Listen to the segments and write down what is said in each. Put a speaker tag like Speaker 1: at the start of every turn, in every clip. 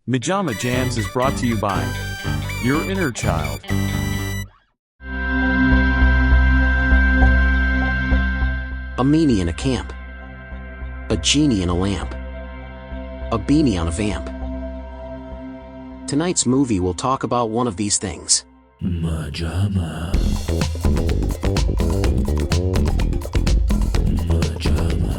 Speaker 1: MaJaMa Jams is brought to you by your inner child.
Speaker 2: A meanie in a camp. A genie in a lamp. A beanie on a vamp. Tonight's movie will talk about one of these things.
Speaker 3: MaJaMa. MaJaMa.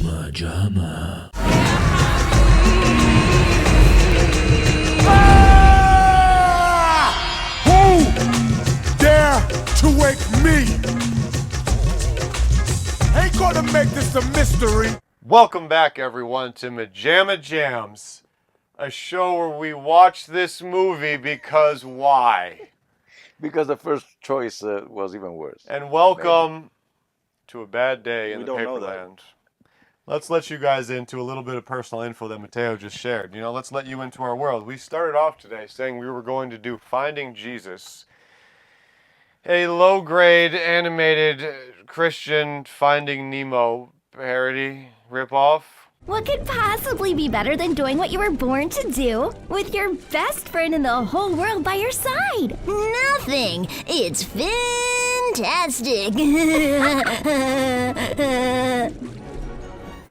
Speaker 3: MaJaMa.
Speaker 4: Who dare to wake me? Ain't gonna make this a mystery.
Speaker 5: Welcome back, everyone, to MaJaMa Jams, a show where we watch this movie because why?
Speaker 6: Because the first choice was even worse.
Speaker 5: And welcome to a bad day in
Speaker 7: We
Speaker 5: the
Speaker 7: don't know that.
Speaker 5: Paperland. Let's let you guys into a little bit of personal info that Mateo just shared. You know, let's let you into our world. We started off today saying we were going to do Finding Jesus, a low-grade animated Christian Finding Nemo parody ripoff.
Speaker 8: What could possibly be better than doing what you were born to do with your best friend in the whole world by your side? Nothing. It's fantastic.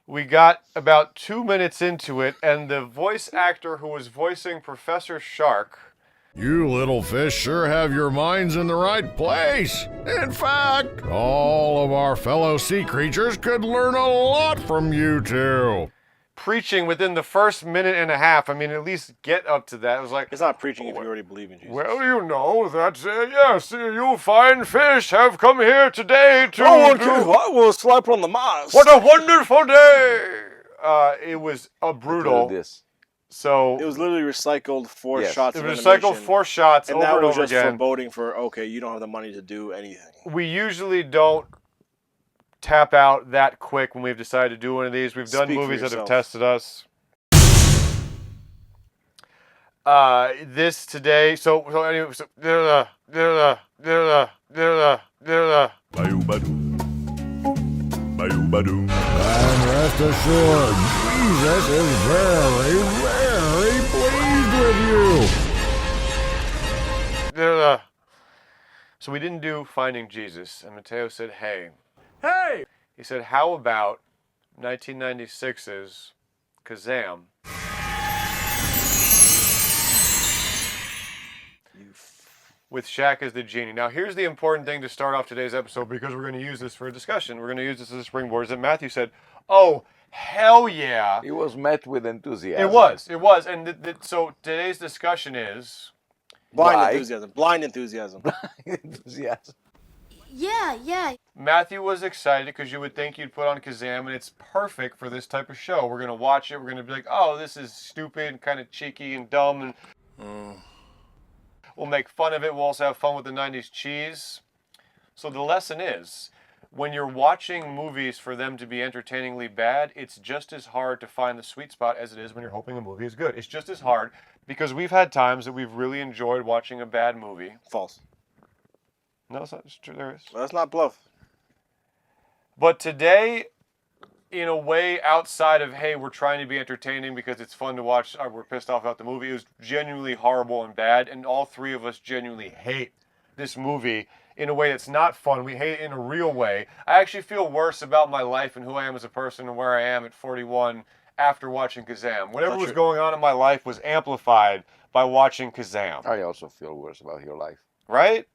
Speaker 5: We got about 2 minutes into it, and the voice actor who was voicing Professor Shark,
Speaker 9: You little fish sure have your minds in the right place. In fact, all of our fellow sea creatures could learn a lot from you two.
Speaker 5: preaching within the first minute and a half. I mean, at least get up to that. It was like,
Speaker 7: It's not preaching if you already believe in Jesus.
Speaker 5: well, you know that, yes, you fine fish have come here today to
Speaker 7: I will slap on the mask.
Speaker 5: What a wonderful day! It was a brutal.
Speaker 6: This.
Speaker 5: So
Speaker 7: It was literally recycled four
Speaker 6: Yes.
Speaker 7: shots
Speaker 5: it
Speaker 7: of
Speaker 5: was recycled
Speaker 7: animation,
Speaker 5: 4 shots
Speaker 7: and
Speaker 5: over
Speaker 7: that
Speaker 5: and
Speaker 7: was
Speaker 5: over
Speaker 7: just
Speaker 5: again.
Speaker 7: foreboding for, okay, you don't have the money to do anything.
Speaker 5: We usually don't tap out that quick when we've decided to do one of these. We've done
Speaker 7: Speak for
Speaker 5: movies that have
Speaker 7: yourself.
Speaker 5: tested us. This today, so anyway,
Speaker 9: And rest assured, Jesus is very, very pleased with you.
Speaker 5: So we didn't do Finding Jesus, and Mateo said, hey. He said, how about 1996's Kazaam? With Shaq as the Genie. Now, here's the important thing to start off today's episode, because we're going to use this for a discussion. We're going to use this as a springboard. Is that Matthew said, oh, hell yeah.
Speaker 6: It was met with enthusiasm.
Speaker 5: It was. And so today's discussion is...
Speaker 7: Blind enthusiasm.
Speaker 6: Enthusiasm.
Speaker 8: Yeah.
Speaker 5: Matthew was excited because you would think you'd put on Kazaam, and it's perfect for this type of show. We're going to watch it. We're going to be like, oh, this is stupid and kind of cheeky and dumb. And we'll make fun of it. We'll also have fun with the 90s cheese. So the lesson is, when you're watching movies for them to be entertainingly bad, it's just as hard to find the sweet spot as it is when you're hoping a movie is good. It's just as hard, because we've had times that we've really enjoyed watching a bad movie.
Speaker 7: False.
Speaker 5: No, it's not true. There is.
Speaker 7: Well, that's not bluff.
Speaker 5: But today, in a way outside of, hey, we're trying to be entertaining because it's fun to watch, or we're pissed off about the movie, it was genuinely horrible and bad, and all three of us genuinely hate this movie in a way that's not fun. We hate it in a real way. I actually feel worse about my life and who I am as a person and where I am at 41 after watching Kazaam. Whatever was going on in my life was amplified by watching Kazaam.
Speaker 6: I also feel worse about your life.
Speaker 5: Right?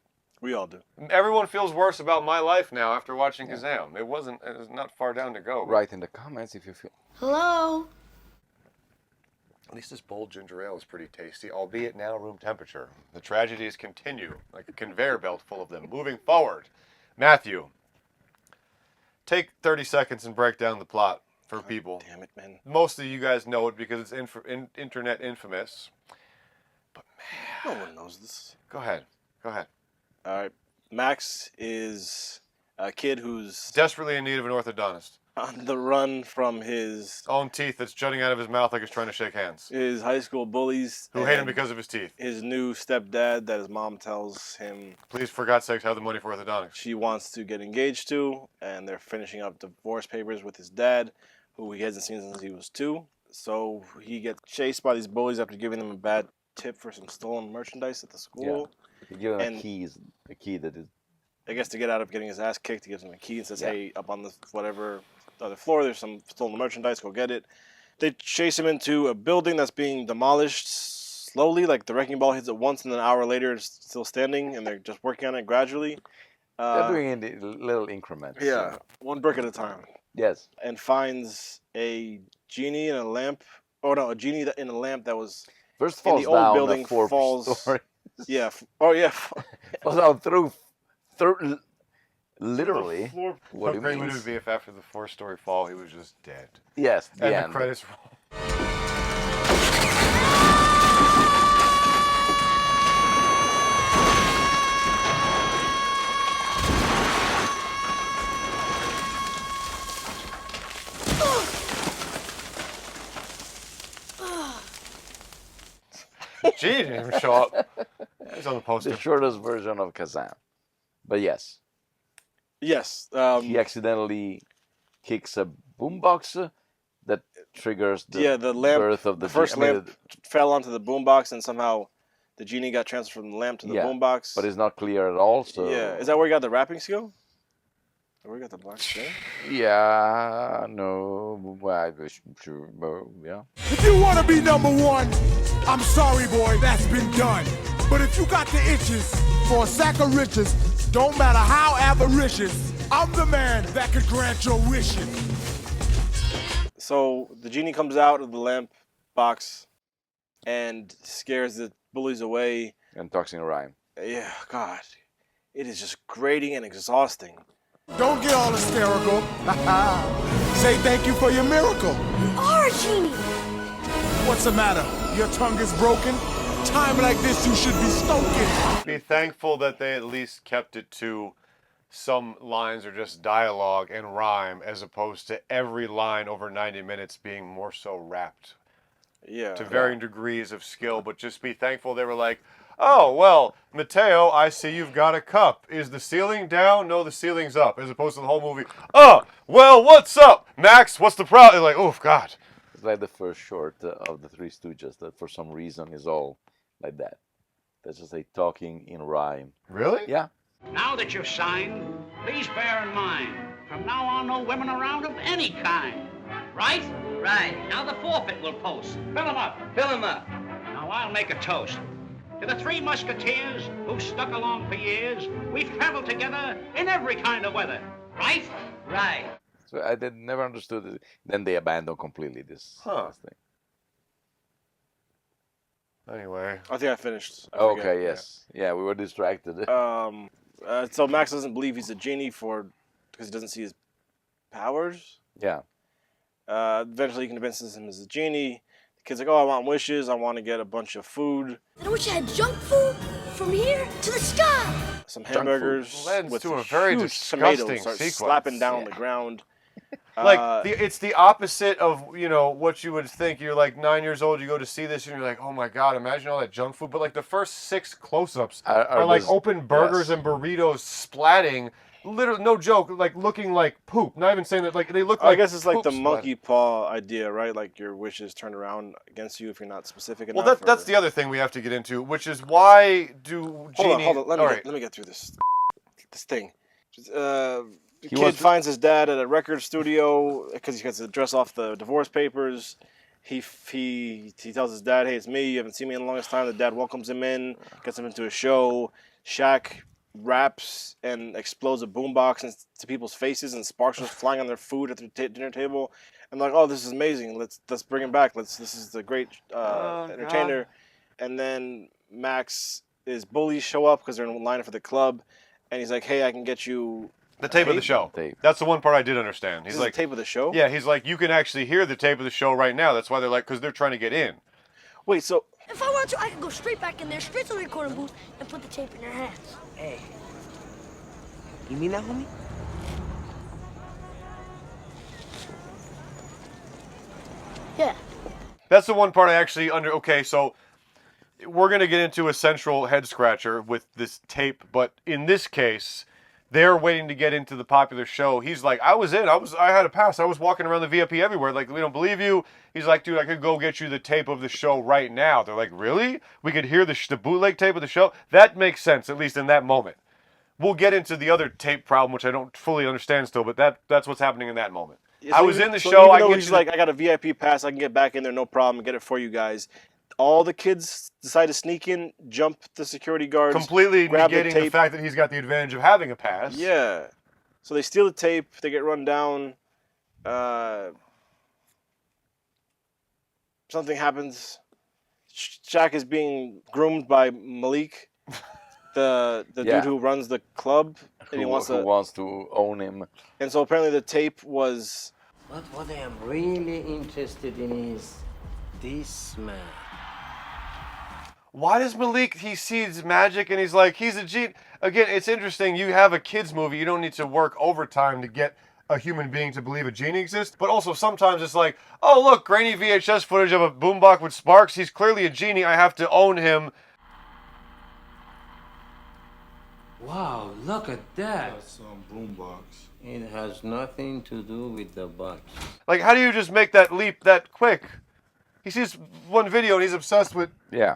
Speaker 7: We all do.
Speaker 5: Everyone feels worse about my life now after watching Kazaam. It was not far down to go.
Speaker 6: Write in the comments if you feel...
Speaker 8: Hello?
Speaker 5: At least this bold ginger ale is pretty tasty, albeit now room temperature. The tragedies continue, like a conveyor belt full of them. Moving forward. Matthew, take 30 seconds and break down the plot for people.
Speaker 7: Damn it, man.
Speaker 5: Most of you guys know it because it's internet infamous. But man,
Speaker 7: No one knows this.
Speaker 5: go ahead.
Speaker 7: All right. Max is a kid who's
Speaker 5: Desperately in need of an orthodontist.
Speaker 7: on the run from his
Speaker 5: Own teeth that's jutting out of his mouth like he's trying to shake hands.
Speaker 7: high school bullies.
Speaker 5: Who hate him
Speaker 7: and
Speaker 5: because of his teeth.
Speaker 7: his new stepdad that his mom tells him
Speaker 5: Please, for God's sakes, have the money for orthodontics.
Speaker 7: she wants to get engaged to, and they're finishing up divorce papers with his dad. who he hasn't seen since he was 2. So he gets chased by these bullies after giving them a bad tip for some stolen merchandise at the school.
Speaker 6: You give him
Speaker 7: And-
Speaker 6: a key that is.
Speaker 7: I guess to get out of getting his ass kicked, he gives him a key and says,
Speaker 6: Yeah.
Speaker 7: "Hey, up on the whatever other floor, there's some stolen merchandise. Go get it." They chase him into a building that's being demolished slowly. Like the wrecking ball hits it once, and then an hour later, it's still standing, and they're just working on it gradually.
Speaker 6: They're doing it in little increments.
Speaker 7: Yeah, one brick at a time.
Speaker 6: Yes.
Speaker 7: And finds a genie in a lamp. Oh no, a genie in a lamp that was
Speaker 6: First
Speaker 7: in
Speaker 6: falls
Speaker 7: the old
Speaker 6: down
Speaker 7: building.
Speaker 6: a 4th
Speaker 7: Falls.
Speaker 6: story.
Speaker 7: Yeah. Oh yeah.
Speaker 6: Falls down through literally.
Speaker 5: Floor.
Speaker 6: What
Speaker 5: How
Speaker 6: it
Speaker 5: great would
Speaker 6: means.
Speaker 5: it be if after the 4-story fall he was just dead?
Speaker 6: Yes. The
Speaker 5: And
Speaker 6: end.
Speaker 5: the credits roll. Gee, didn't even show up. He's on the poster.
Speaker 6: The shortest version of Kazaam. But yes,
Speaker 7: Yes.
Speaker 6: he accidentally kicks a boombox that triggers the,
Speaker 7: the lamp.
Speaker 6: birth of
Speaker 7: The first lamp fell onto the boombox, and somehow the genie got transferred from the lamp to the
Speaker 6: Yeah,
Speaker 7: boombox.
Speaker 6: but it's not clear at all. So
Speaker 7: Yeah, is that where you got the wrappings go? Where you got the black stain?
Speaker 6: Yeah, no, well, sure, yeah.
Speaker 4: If you want to be number 1, I'm sorry, boy, that's been done. But if you got the itches for a sack of riches, don't matter how avaricious, I'm the man that could grant your wishes.
Speaker 7: So the genie comes out of the lamp box and scares the bullies away.
Speaker 6: And talks in rhyme.
Speaker 7: Yeah, God, it is just grating and exhausting.
Speaker 4: Don't get all hysterical. Say thank you for your miracle.
Speaker 8: Our genie!
Speaker 4: What's the matter? Your tongue is broken? Time like this, you should be stoking.
Speaker 5: Be thankful that they at least kept it to some lines are just dialogue and rhyme as opposed to every line over 90 minutes being more so rapped
Speaker 7: Yeah.
Speaker 5: to varying degrees of skill. But just be thankful they were like, oh, well, Mateo, I see you've got a cup. Is the ceiling down? No, the ceiling's up. As opposed to the whole movie, oh, well, what's up? Max, what's the problem? Like, oh, God.
Speaker 6: It's like the first short of the Three Stooges that for some reason is all like that. That's just like talking in rhyme.
Speaker 5: Really?
Speaker 6: Yeah.
Speaker 10: Now that you've signed, please bear in mind, from now on, no women around of any kind. Right? Right. Now the forfeit will post. Fill 'em up. Fill 'em up. Now I'll make a toast. To the 3 musketeers who've stuck along for years, we've traveled together in every kind of weather. Right? Right.
Speaker 6: So I never understood it. Then they abandoned completely this thing.
Speaker 5: Anyway.
Speaker 7: I think I finished. I forget.
Speaker 6: Okay, yes. Yeah, we were distracted.
Speaker 7: So Max doesn't believe he's a genie because he doesn't see his powers.
Speaker 6: Yeah.
Speaker 7: Eventually, he convinces him as a genie. The kid's like, "Oh, I want wishes. I want to get a bunch of food,
Speaker 8: I wish I had junk food from here to the sky.
Speaker 7: some
Speaker 6: Junk food.
Speaker 7: hamburgers
Speaker 5: Lends
Speaker 7: with
Speaker 5: to a very
Speaker 7: huge
Speaker 5: disgusting
Speaker 7: tomatoes." Start
Speaker 5: sequence.
Speaker 7: slapping down on the ground.
Speaker 5: Like it's the opposite of what you would think. You're like 9 years old, you go to see this, and you're like, oh my God, imagine all that junk food. But like the first 6 close-ups are like open burgers and burritos splatting. Literally, no joke, like looking like poop. Not even saying that, like they look like.
Speaker 7: I guess it's like
Speaker 5: poop
Speaker 7: the
Speaker 5: splatting.
Speaker 7: monkey paw idea, right? Like your wishes turn around against you if you're not specific enough.
Speaker 5: Well, that's the other thing we have to get into, which is why do Genie...
Speaker 7: Hold on. Let me get through this thing. The kid finds his dad at a record studio because he gets to dress off the divorce papers. He tells his dad, "Hey, it's me. You haven't seen me in the longest time." The dad welcomes him in, gets him into a show. Shaq raps and explodes a boombox into people's faces, and sparks are flying on their food at their dinner table. I'm like, "Oh, this is amazing. Let's bring him back. This is the great entertainer."
Speaker 5: God.
Speaker 7: And then his bullies show up because they're in line for the club, and he's like, "Hey, I can get you."
Speaker 5: The tape of the show.
Speaker 6: Tape.
Speaker 5: That's the one part I did understand. He's
Speaker 7: This is
Speaker 5: like,
Speaker 7: the tape of the show?
Speaker 5: Yeah, he's like, you can actually hear the tape of the show right now. That's why they're like, because they're trying to get in.
Speaker 7: Wait, so
Speaker 11: If I wanted to, I could go straight back in there, straight to the recording booth, and put the tape in their hands.
Speaker 12: Hey. You mean that, homie?
Speaker 11: Yeah.
Speaker 5: That's the one part I actually Okay, so we're going to get into a central head scratcher with this tape, but in this case, They're waiting to get into the popular show. He's like, I had a pass. I was walking around the VIP everywhere. Like, we don't believe you. He's like, dude, I could go get you the tape of the show right now. They're like, really? We could hear the bootleg tape of the show? That makes sense, at least in that moment. We'll get into the other tape problem, which I don't fully understand still, but that's what's happening in that moment.
Speaker 7: Yeah,
Speaker 5: I was in the show.
Speaker 7: He's like, I got a VIP pass. I can get back in there, no problem, and get it for you guys. All the kids decide to sneak in, jump the security guards.
Speaker 5: Completely
Speaker 7: grab
Speaker 5: negating the fact that he's got the advantage of having a pass.
Speaker 7: Yeah. So they steal the tape. They get run down. Something happens. Shaq is being groomed by Malik, the dude who runs the club. And
Speaker 6: who wants to own him.
Speaker 7: And so apparently the tape was...
Speaker 13: But what I am really interested in is this man.
Speaker 5: Why does Malik, he sees magic and he's like, he's a genie. Again, it's interesting. You have a kid's movie. You don't need to work overtime to get a human being to believe a genie exists. But also sometimes it's like, oh, look, grainy VHS footage of a boombox with sparks. He's clearly a genie. I have to own him.
Speaker 13: Wow, look at that.
Speaker 14: That's some boombox.
Speaker 13: It has nothing to do with the box.
Speaker 5: Like, how do you just make that leap that quick? He sees one video and he's obsessed with...
Speaker 6: Yeah.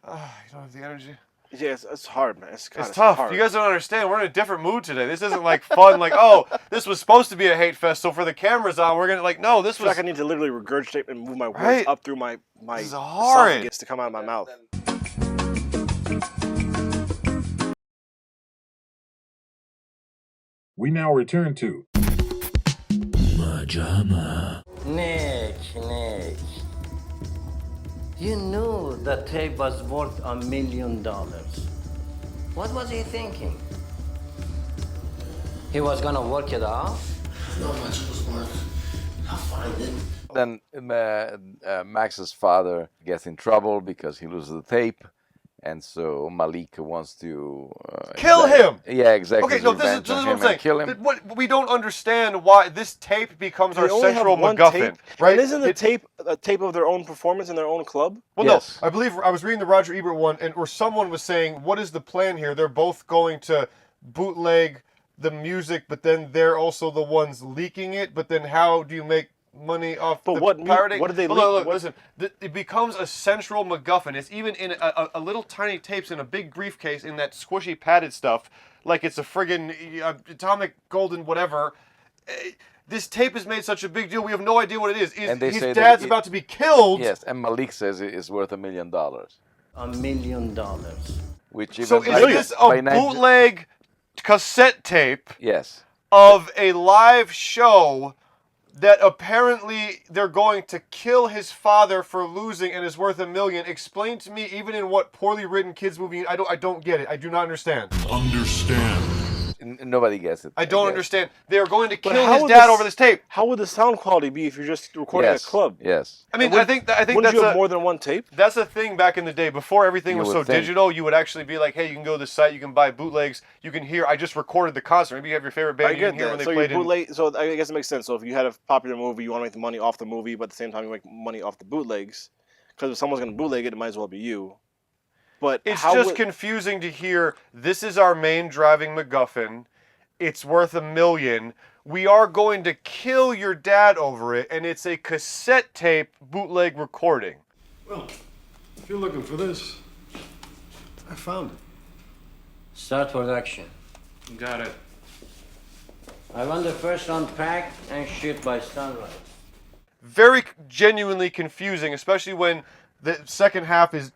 Speaker 5: You don't have the energy.
Speaker 7: Yeah, it's hard, man. It's
Speaker 5: tough.
Speaker 7: hard.
Speaker 5: You guys don't understand. We're in a different mood today. This isn't like fun. Like, oh, this was supposed to be a hate fest, so for the cameras on, we're gonna like, no, this was.
Speaker 7: Like I need to literally regurgitate and move my words up through my
Speaker 5: this is hard.
Speaker 7: esophagus to come out of my mouth.
Speaker 14: We now return to
Speaker 3: MaJaMa.
Speaker 13: Nick. You knew the tape was worth $1 million. What was he thinking? He was gonna work it off?
Speaker 3: Not much was worth. I'll find it.
Speaker 6: Then Max's father gets in trouble because he loses the tape. And so Malik wants to...
Speaker 5: kill him!
Speaker 6: Yeah, exactly.
Speaker 5: Okay, no, this is what I'm saying.
Speaker 6: Kill him.
Speaker 5: We don't understand why this tape becomes our central MacGuffin.
Speaker 7: Tape,
Speaker 5: right?
Speaker 7: And isn't the tape a tape of their own performance in their own club?
Speaker 5: Well, yes. No, I believe I was reading the Roger Ebert one, where someone was saying, what is the plan here? They're both going to bootleg the music, but then they're also the ones leaking it, but then how do you make money off the pirating?
Speaker 7: What did they leak?
Speaker 5: Look, listen. It becomes a central MacGuffin. It's even in a little tiny tapes in a big briefcase in that squishy padded stuff, like it's a friggin' atomic golden whatever. This tape is made such a big deal. We have no idea what it is. His dad's about to be killed.
Speaker 6: Yes, and Malik says it is worth $1 million.
Speaker 13: $1 million.
Speaker 6: Which even
Speaker 5: so is this a bootleg cassette tape?
Speaker 6: Yes.
Speaker 5: Of a live show that apparently they're going to kill his father for losing and is worth $1 million. Explain to me, even in what poorly written kids movie, I don't get it. I do not understand.
Speaker 6: Nobody gets it.
Speaker 5: I don't understand. They're going to kill his dad over this tape.
Speaker 7: How would the sound quality be if you're just recording a club?
Speaker 6: Yes.
Speaker 5: I mean, I think
Speaker 7: wouldn't
Speaker 5: that's
Speaker 7: you have more than one tape?
Speaker 5: That's a thing back in the day. Before everything was so digital, you would actually be like, hey, you can go to the site, you can buy bootlegs, you can hear, I just recorded the concert. Maybe you have your favorite band, you can hear when they played it.
Speaker 7: So I guess it makes sense. So if you had a popular movie, you want to make the money off the movie, but at the same time you make money off the bootlegs. Because if someone's going to bootleg it, it might as well be you. But
Speaker 5: it's just confusing to hear, this is our main driving MacGuffin. It's worth $1 million. We are going to kill your dad over it, and it's a cassette tape bootleg recording.
Speaker 14: Well, if you're looking for this, I found it.
Speaker 13: Start production.
Speaker 14: Got it.
Speaker 13: I want the first unpack and shoot by sunrise.
Speaker 5: Very genuinely confusing, especially when the second half is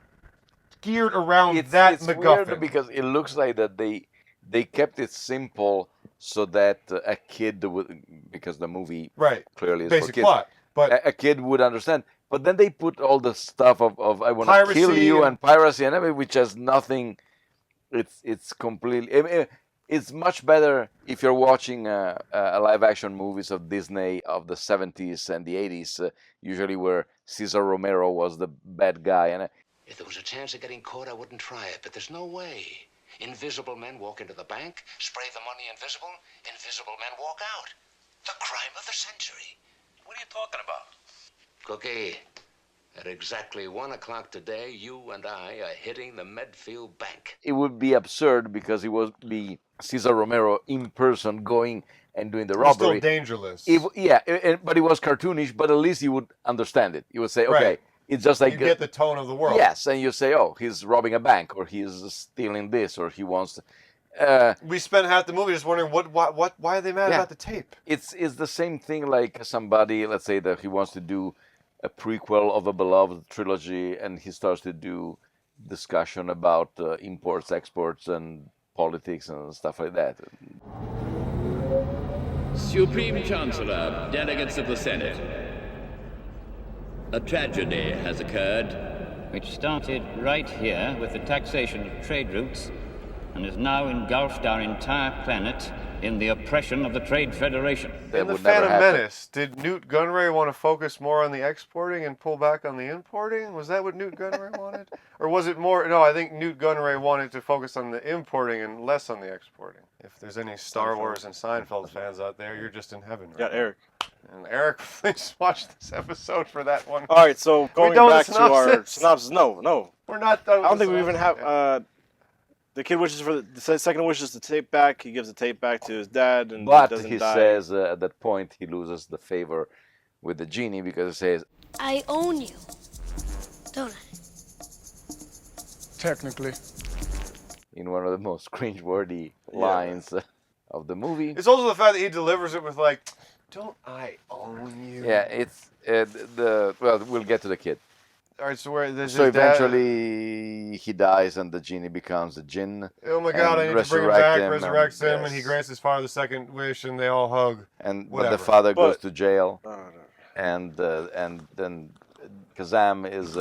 Speaker 5: geared around that
Speaker 6: it's
Speaker 5: MacGuffin.
Speaker 6: Weird because it looks like that they kept it simple so that a kid would, because the movie clearly is
Speaker 5: basic
Speaker 6: for kids,
Speaker 5: plot, but
Speaker 6: a kid would understand. But then they put all the stuff of I want to kill you and piracy and everything, which has nothing. It's completely. It's much better if you're watching a live action movies of Disney of the 70s and the 80s, usually where Cesar Romero was the bad guy. And
Speaker 15: if there was a chance of getting caught, I wouldn't try it, but there's no way. Invisible men walk into the bank, spray the money invisible, invisible men walk out. The crime of the century.
Speaker 10: What are you talking about?
Speaker 15: Cookie, At exactly 1 o'clock today, you and I are hitting the Medfield Bank.
Speaker 6: It would be absurd because it would be Cesar Romero in person going and doing the
Speaker 5: It was
Speaker 6: robbery.
Speaker 5: still dangerous.
Speaker 6: But it was cartoonish, but at least you would understand it. You would say, okay,
Speaker 5: Right.
Speaker 6: it's just like...
Speaker 5: You get the tone of the world.
Speaker 6: Yes, and you say, oh, he's robbing a bank, or he's stealing this, or he wants to...
Speaker 5: we spent half the movie just wondering why are they mad about the tape?
Speaker 6: It's the same thing like somebody, let's say that he wants to do a prequel of a beloved trilogy, and he starts to do discussion about imports, exports, and politics and stuff like that.
Speaker 16: Supreme Chancellor, delegates of the Senate, a tragedy has occurred.
Speaker 10: Which started right here with the taxation of trade routes and has now engulfed our entire planet in the oppression of the Trade Federation.
Speaker 5: In The Phantom Menace, did Newt Gunray want to focus more on the exporting and pull back on the importing? Was that what Newt Gunray wanted? Or was it more... No, I think Newt Gunray wanted to focus on the importing and less on the exporting. If there's any Star Wars and Seinfeld fans out there, you're just in heaven right
Speaker 7: Yeah, Eric.
Speaker 5: And Eric, please watch this episode for that one.
Speaker 7: All right, so going back to our synopsis. No.
Speaker 5: We're not done with
Speaker 7: I don't
Speaker 5: the
Speaker 7: think we even
Speaker 5: synopsis
Speaker 7: have... the kid wishes for the second wishes the tape back. He gives the tape back to his dad, and
Speaker 6: But
Speaker 7: doesn't
Speaker 6: he
Speaker 7: die.
Speaker 6: says at that point he loses the favor with the genie because he says,
Speaker 11: I own you, don't I?
Speaker 4: Technically.
Speaker 6: in one of the most cringeworthy lines of the movie.
Speaker 5: It's also the fact that he delivers it with like, "Don't I own you?"
Speaker 6: Yeah, it's well, we'll get to the kid.
Speaker 5: All right, so where there's
Speaker 6: So
Speaker 5: his dad-
Speaker 6: eventually he dies and the genie becomes a jinn.
Speaker 5: Oh my God! I
Speaker 6: and
Speaker 5: need to bring him back.
Speaker 6: and-
Speaker 5: Resurrects him, and he
Speaker 6: yes.
Speaker 5: grants his father the second wish, and they all hug.
Speaker 6: And but
Speaker 5: Whatever.
Speaker 6: the father goes
Speaker 5: But-
Speaker 6: to jail, and then Kazaam is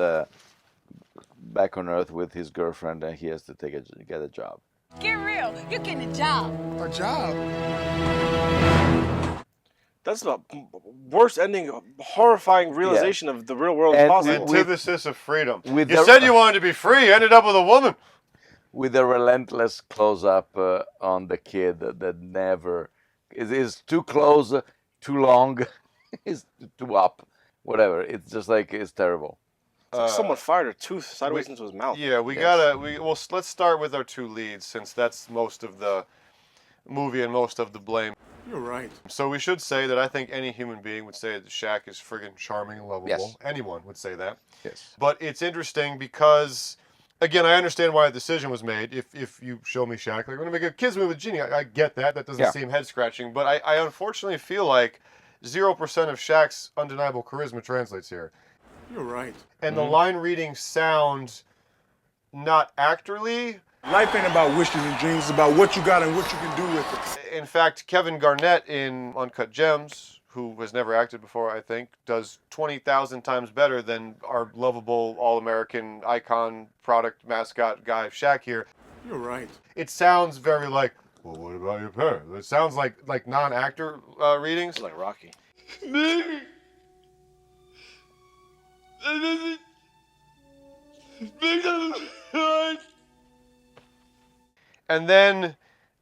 Speaker 6: back on Earth with his girlfriend, and he has to get a job.
Speaker 17: Get real. You're getting a job.
Speaker 4: A job?
Speaker 7: That's the worst ending, horrifying realization of the real world possible.
Speaker 5: Antithesis of freedom.
Speaker 6: with
Speaker 5: You
Speaker 6: the-
Speaker 5: said you wanted to be free. Ended up with a woman.
Speaker 6: With a relentless close-up on the kid that never is too close, too long, is too up, whatever. It's just like it's terrible.
Speaker 7: It's like someone fired a tooth sideways into his mouth.
Speaker 5: Yeah, let's start with our two leads, since that's most of the movie and most of the blame.
Speaker 4: You're right.
Speaker 5: So we should say that I think any human being would say that Shaq is friggin' charming and lovable.
Speaker 6: Yes.
Speaker 5: Anyone would say that.
Speaker 6: Yes.
Speaker 5: But it's interesting because, again, I understand why a decision was made. If you show me Shaq, like, we're going to make a kids movie with Genie, I get that. That doesn't seem head-scratching. But I unfortunately feel like 0% of Shaq's undeniable charisma translates here.
Speaker 4: You're right.
Speaker 5: And the line readings sound not actorly.
Speaker 4: Life ain't about wishes and dreams. It's about what you got and what you can do with it.
Speaker 5: In fact, Kevin Garnett in Uncut Gems, who has never acted before, I think, does 20,000 times better than our lovable all-American icon product mascot guy Shaq here.
Speaker 4: You're right.
Speaker 5: It sounds very like, well, what about your parents? It sounds like non-actor readings.
Speaker 7: It's like Rocky.
Speaker 5: And then,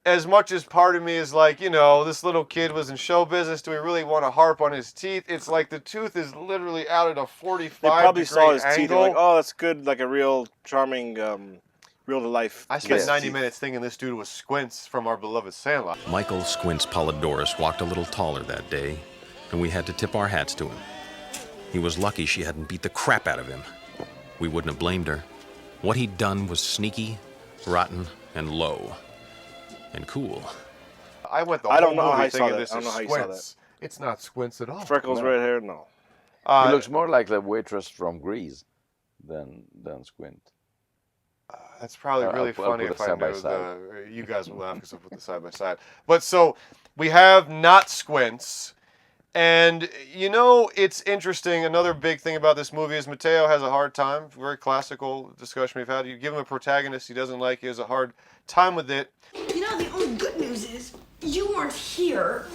Speaker 5: as much as part of me is like, this little kid was in show business, do we really want to harp on his teeth? It's like the tooth is literally out at a 45
Speaker 7: They probably
Speaker 5: degree
Speaker 7: saw his
Speaker 5: angle.
Speaker 7: teeth. They're like, oh, that's good, like a real charming, real-to-life.
Speaker 5: I spent 90 minutes thinking this dude was Squints from our beloved Sandlot.
Speaker 18: Michael Squints Polydorus walked a little taller that day, and we had to tip our hats to him. He was lucky she hadn't beat the crap out of him. We wouldn't have blamed her. What he'd done was sneaky, rotten, and low. And cool.
Speaker 5: I went the
Speaker 7: I
Speaker 5: whole
Speaker 7: don't know how
Speaker 5: movie
Speaker 7: I saw
Speaker 5: thinking
Speaker 7: that.
Speaker 5: this
Speaker 7: I don't
Speaker 5: is
Speaker 7: know how you saw
Speaker 5: Squints. It's not Squints at all.
Speaker 7: Freckles,
Speaker 6: No.
Speaker 7: red hair, no.
Speaker 6: He looks more like the waitress from Grease than Squint.
Speaker 5: That's probably really
Speaker 6: I'll
Speaker 5: funny
Speaker 6: put
Speaker 5: if
Speaker 6: it
Speaker 5: I
Speaker 6: side by
Speaker 5: knew
Speaker 6: side.
Speaker 5: you guys will laugh because I put the side by side. But so we have not Squints. And, it's interesting. Another big thing about this movie is Mateo has a hard time. Very classical discussion we've had. You give him a protagonist he doesn't like, he has a hard time with it.
Speaker 17: The only good news is you weren't here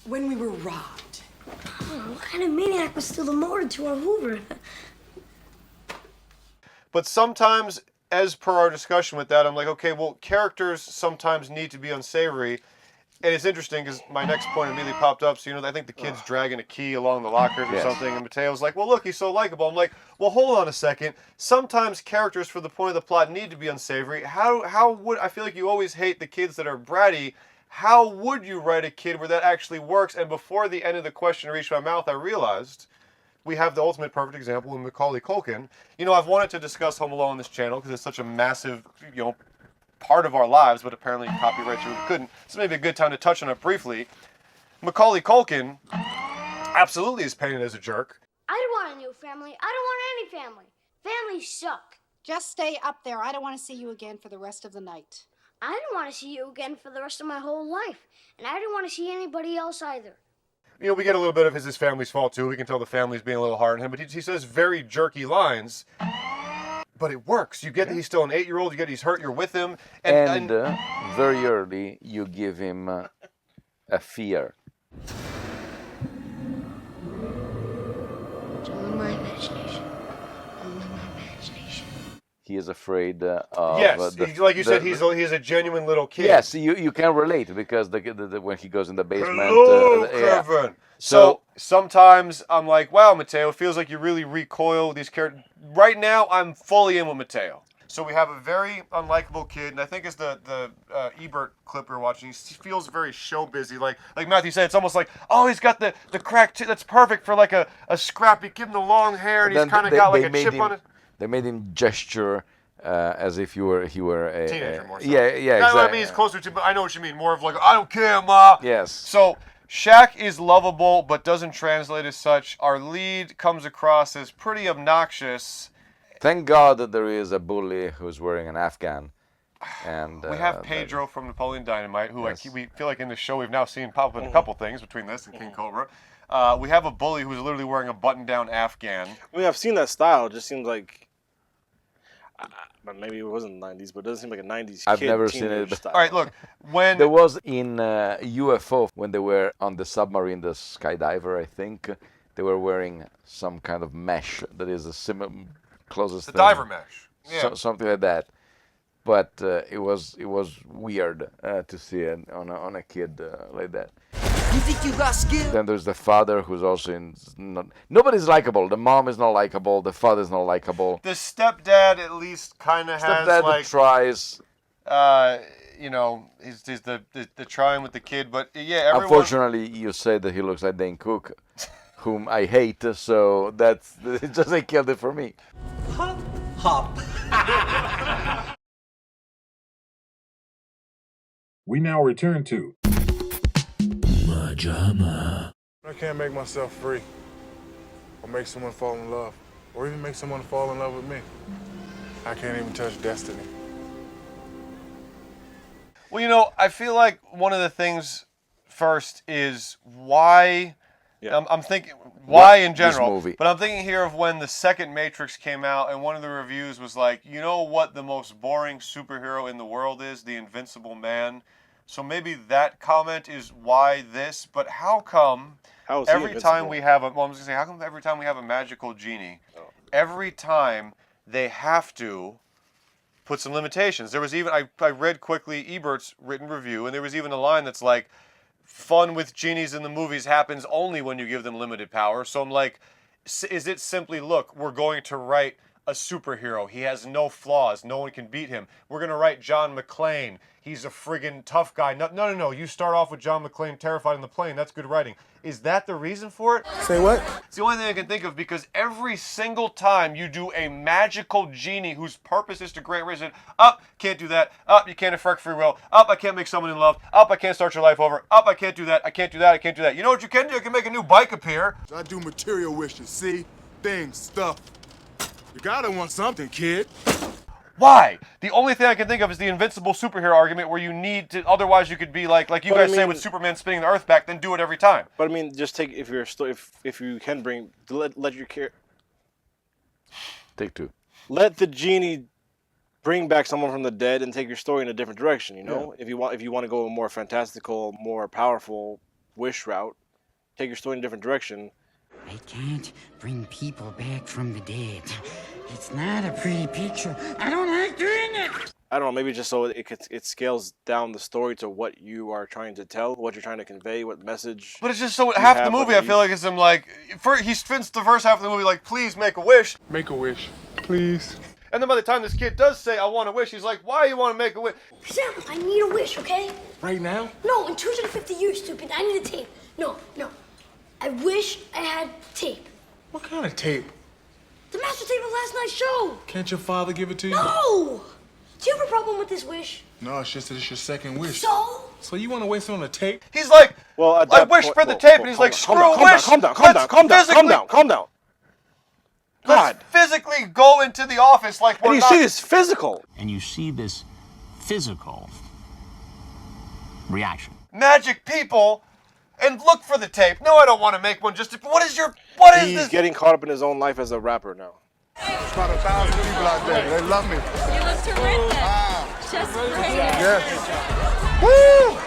Speaker 17: when we were robbed.
Speaker 11: What kind of maniac would steal the motor to our Hoover?
Speaker 5: But sometimes, as per our discussion with that, I'm like, okay, well, characters sometimes need to be unsavory. And it's interesting because my next point immediately popped up. So, I think the kid's dragging a key along the lockers or something. And Mateo's like, well, look, he's so likable. I'm like, well, hold on a second. Sometimes characters for the point of the plot need to be unsavory. How would, I feel like you always hate the kids that are bratty. How would you write a kid where that actually works? And before the end of the question reached my mouth, I realized we have the ultimate perfect example in Macaulay Culkin. I've wanted to discuss Home Alone on this channel because it's such a massive, part of our lives, but apparently copyright we couldn't. So maybe a good time to touch on it briefly. Macaulay Culkin absolutely is painted as a jerk.
Speaker 11: I don't want a new family. I don't want any family. Families suck.
Speaker 19: Just stay up there. I don't want to see you again for the rest of the night.
Speaker 11: I don't want to see you again for the rest of my whole life. And I don't want to see anybody else either.
Speaker 5: We get a little bit of his family's fault too. We can tell the family's being a little hard on him, but he says very jerky lines. But it works. You get that he's still an 8-year-old. You get he's hurt. You're with him.
Speaker 6: And very early, you give him a fear.
Speaker 11: It's only my imagination. Only my imagination.
Speaker 6: He is afraid of...
Speaker 5: Yes, like you said, he's a genuine little kid.
Speaker 6: Yes, you can relate because when he goes in the basement...
Speaker 5: Hello, Kevin. So sometimes I'm like, wow, Mateo, it feels like you really recoil these characters. Right now, I'm fully in with Mateo. So we have a very unlikable kid, and I think it's the Ebert clip we were watching. He feels very show busy. Like Matthew said, it's almost like, oh, he's got the crack that's perfect for like a scrappy. Give him the long hair, and he's kind of got like a chip on it.
Speaker 6: They made him gesture as if he were a
Speaker 5: teenager more so.
Speaker 6: Yeah, exactly.
Speaker 5: I mean, he's closer to, but I know what you mean. More of like, I don't care, Ma.
Speaker 6: Yes.
Speaker 5: So Shaq is lovable, but doesn't translate as such. Our lead comes across as pretty obnoxious.
Speaker 6: Thank God that there is a bully who's wearing an Afghan. And
Speaker 5: we have Pedro from Napoleon Dynamite, who we feel like in the show we've now seen pop up in a couple things between this and King Cobra. We have a bully who's literally wearing a button-down Afghan.
Speaker 7: I mean, I've seen that style. It just seems like... maybe it wasn't the 90s, but it doesn't seem like a 90s
Speaker 6: I've never seen it.
Speaker 7: Style.
Speaker 5: All right, look, when...
Speaker 6: There was in UFO, when they were on the submarine, the skydiver, I think, they were wearing some kind of mesh that is a similar, closest
Speaker 5: the
Speaker 6: thing.
Speaker 5: diver mesh. Yeah.
Speaker 6: Something like that. But it was weird to see it on a kid like that.
Speaker 12: You think you got skill?
Speaker 6: Then there's the father who's also in... nobody's likable. The mom is not likable. The father is not likable.
Speaker 5: The stepdad at least kind of has
Speaker 6: stepdad
Speaker 5: like...
Speaker 6: tries.
Speaker 5: He's the trying with the kid, but yeah, everyone...
Speaker 6: Unfortunately, you say that he looks like Dane Cook, whom I hate, so that's... It just killed it for me.
Speaker 12: Hop.
Speaker 20: We now return to
Speaker 4: MaJaMa. I can't make myself free, or make someone fall in love, or even make someone fall in love with me. I can't even touch destiny.
Speaker 5: Well, I feel like one of the things first is why... Yeah. I'm thinking why in general, but I'm thinking here of when the second Matrix came out, and one of the reviews was like, you know what the most boring superhero in the world is? The Invincible Man. So maybe that comment is why this, but how come every time we have a, well, I'm just gonna say, how come every time we have a magical genie, every time they have to put some limitations? There was even, I read quickly Ebert's written review, and there was even a line that's like, fun with genies in the movies happens only when you give them limited power. So I'm like, is it simply, look, we're going to write a superhero. He has no flaws. No one can beat him. We're going to write John McClane. He's a friggin' tough guy. No. You start off with John McClane terrified in the plane. That's good writing. Is that the reason for it?
Speaker 4: Say what?
Speaker 5: It's the only thing I can think of, because every single time you do a magical genie whose purpose is to grant reason, can't do that. You can't affect free will. I can't make someone in love. I can't start your life over. I can't do that. I can't do that. I can't do that. You know what you can do? You can make a new bike appear.
Speaker 4: I do material wishes. See? Things, stuff. You gotta want something, kid.
Speaker 5: Why? The only thing I can think of is the invincible superhero argument, where you need to, otherwise you could be like you guys say with Superman spinning the Earth back, then do it every time.
Speaker 7: But I mean, just take, if you can bring, let your care.
Speaker 6: Take two.
Speaker 7: Let the genie bring back someone from the dead and take your story in a different direction. You know, if you want to go a more fantastical, more powerful wish route, take your story in a different direction.
Speaker 21: I can't bring people back from the dead. It's not a pretty picture. I don't like doing it.
Speaker 7: I don't know, maybe just so it scales down the story to what you are trying to tell, what you're trying to convey, what message.
Speaker 5: But it's just so half the movie I feel like is him like he spends the first half of the movie like, please make a wish.
Speaker 14: Make a wish, please.
Speaker 5: And then by the time this kid does say, I want a wish, he's like, why do you want to make a wish?
Speaker 11: Sam, I need a wish, okay?
Speaker 14: Right now?
Speaker 11: No, in 250 years, stupid. I need a tape. No. I wish I had tape.
Speaker 14: What kind of tape?
Speaker 11: The master tape of last night's show.
Speaker 14: Can't your father give it to you?
Speaker 11: No! Do you have a problem with this wish?
Speaker 14: No, it's just that it's your second wish.
Speaker 11: So?
Speaker 14: So you want to waste it on a tape?
Speaker 5: He's like,
Speaker 7: well,
Speaker 5: I wish for the tape, and he's like, screw a wish.
Speaker 7: Calm down.
Speaker 5: Let's physically go into the office like we're
Speaker 7: and you see this physical.
Speaker 2: And you see this physical reaction.
Speaker 5: Magic people, and look for the tape. No, I don't want to make one. Just what is this?
Speaker 7: He's getting caught up in his own life as a rapper now.
Speaker 4: There's about 1,000 people out there. They love me.
Speaker 1: You look terrific. Just great.
Speaker 4: Yes. Woo!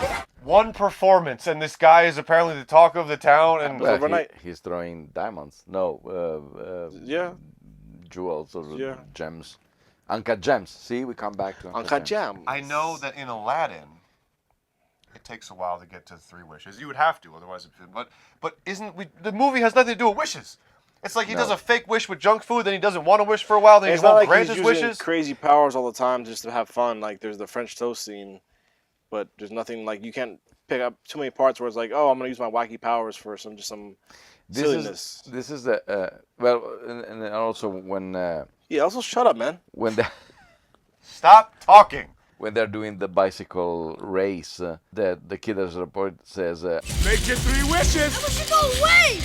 Speaker 5: One performance, and this guy is apparently the talk of the town. And
Speaker 6: overnight, he's throwing diamonds. No, jewels or gems. Uncut gems. See, we come back to
Speaker 7: Uncut gems.
Speaker 5: I know that in Aladdin, it takes a while to get to 3 wishes. You would have to, otherwise. But the movie has nothing to do with wishes. It's like he does a fake wish with junk food, then he doesn't want to wish for a while, then he won't grant his wishes.
Speaker 7: Crazy powers all the time just to have fun. Like there's the French toast scene, but there's nothing like you can't pick up too many parts where it's like, oh, I'm gonna use my wacky powers for some silliness.
Speaker 6: This is the well, and also when.
Speaker 7: Also shut up, man.
Speaker 6: When they
Speaker 5: stop talking.
Speaker 6: When they're doing the bicycle race, the kid as a report says,
Speaker 4: make your 3 wishes.
Speaker 11: How about you go away?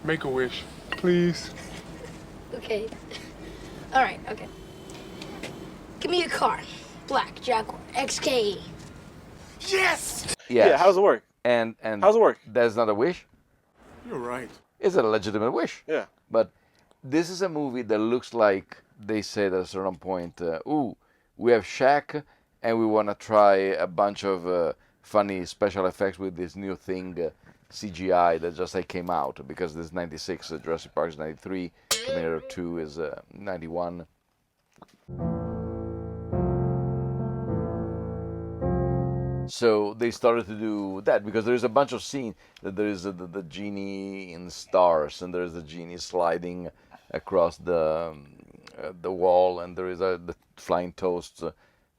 Speaker 14: Make a wish, please.
Speaker 11: Okay. All right. Okay. Give me a car, black Jaguar XKE.
Speaker 4: Yes.
Speaker 7: Yeah. How does it work?
Speaker 6: And
Speaker 7: how does it work?
Speaker 6: That's not a wish.
Speaker 4: You're right.
Speaker 6: It's a legitimate wish.
Speaker 7: Yeah.
Speaker 6: But this is a movie that looks like they said at a certain point, ooh, we have Shaq, and we want to try a bunch of funny special effects with this new thing, CGI, that just came out, because this is 96, Jurassic Park is 93, Terminator 2 is 91. So they started to do that, because there's a bunch of scenes that there is the genie in the stars, and there's the genie sliding across the wall, and there is the flying toasts,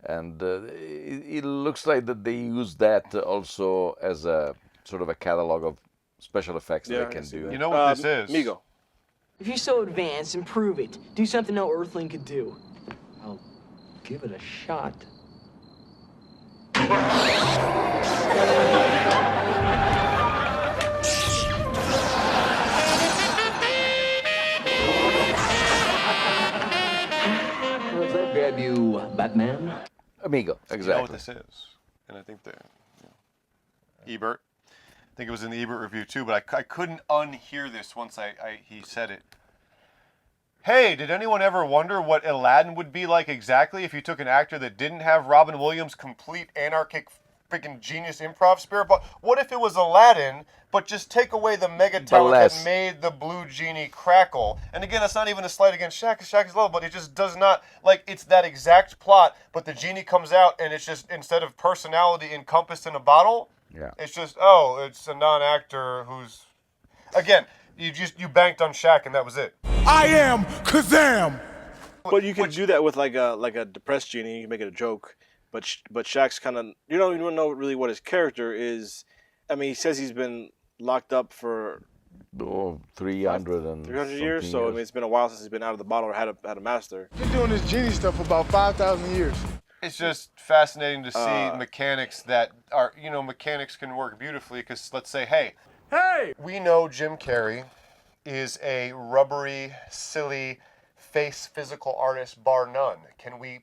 Speaker 6: and it looks like that they use that also as a sort of a catalog of special effects that they can do.
Speaker 5: You know what this is?
Speaker 7: Migo.
Speaker 12: If you're so advanced, improve it. Do something no earthling could do. I'll give it a shot.
Speaker 13: Does that grab you, Batman?
Speaker 6: Amigo, exactly.
Speaker 5: You know what this is, and I think that Ebert. I think it was in the Ebert review too, but I couldn't unhear this once he said it. Hey, did anyone ever wonder what Aladdin would be like exactly if you took an actor that didn't have Robin Williams' complete anarchic freaking genius improv spirit? But what if it was Aladdin, but just take away the mega talent that made the blue genie crackle? And again, that's not even a slight against Shaq, because Shaq is lovable, but it just does not, like, it's that exact plot, but the genie comes out and it's just, instead of personality encompassed in a bottle, it's just, it's a non-actor who's, again, you banked on Shaq and that was it.
Speaker 4: I am Kazaam.
Speaker 7: But you can do that with like a depressed genie. You can make it a joke. But Shaq's kind of, you don't even know really what his character is. I mean, he says he's been locked up for
Speaker 6: 300
Speaker 7: years. So I mean, it's been a while since he's been out of the bottle or had a master.
Speaker 4: Been doing this genie stuff for about 5,000 years.
Speaker 5: It's just fascinating to see mechanics that are, mechanics can work beautifully, because let's say, hey, we know Jim Carrey is a rubbery, silly face physical artist bar none. Can we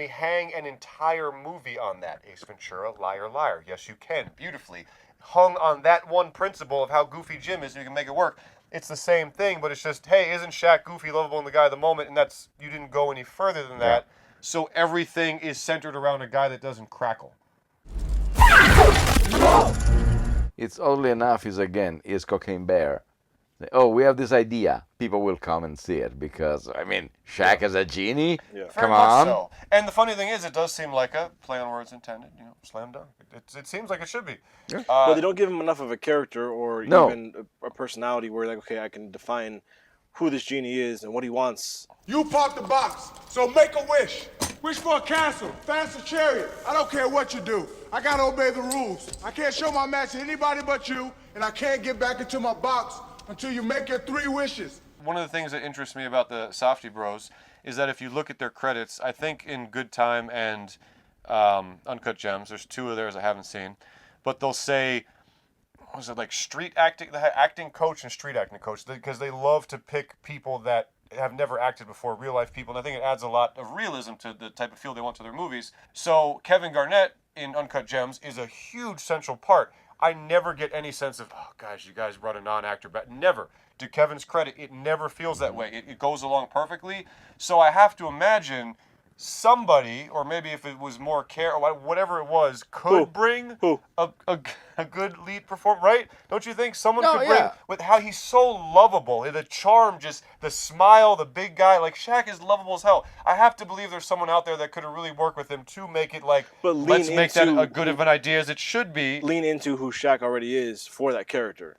Speaker 5: hang an entire movie on that? Ace Ventura, Liar Liar. Yes, you can, beautifully. Hung on that one principle of how goofy Jim is, and you can make it work. It's the same thing, but it's just, hey, isn't Shaq goofy, lovable, and the guy of the moment? And that's, you didn't go any further than that. So everything is centered around a guy that doesn't crackle.
Speaker 6: It's oddly enough is Cocaine Bear. Oh, we have this idea. People will come and see it because, I mean, Shaq as a genie?
Speaker 5: Very
Speaker 6: Come
Speaker 5: much
Speaker 6: on.
Speaker 5: so. And the funny thing is, it does seem like a play on words intended, slam dunk. It seems like it should be.
Speaker 7: But they don't give him enough of a character or even a personality where, like, okay, I can define who this genie is and what he wants.
Speaker 4: You pop the box, so make a wish. Wish for a castle, fast a chariot. I don't care what you do. I gotta obey the rules. I can't show my match to anybody but you, and I can't get back into my box until you make your 3 wishes.
Speaker 5: One of the things that interests me about the Safdie Bros is that if you look at their credits, I think in Good Time and Uncut Gems, there's 2 of theirs I haven't seen, but they'll say, what was it, like street acting, the acting coach and street acting coach, because they love to pick people that have never acted before, real life people, and I think it adds a lot of realism to the type of feel they want to their movies. So Kevin Garnett in Uncut Gems is a huge central part. I never get any sense of, oh guys, you guys brought a non-actor back. Never. To Kevin's credit, it never feels that way. It goes along perfectly. So I have to imagine somebody, or maybe if it was more care or whatever it was, could bring a good lead performer, right? Don't you think someone could bring, with how he's so lovable, the charm, just the smile, the big guy, like Shaq is lovable as hell. I have to believe there's someone out there that could really work with him to make it like, let's make that a good of an idea as it should be.
Speaker 7: Lean into who Shaq already is for that character.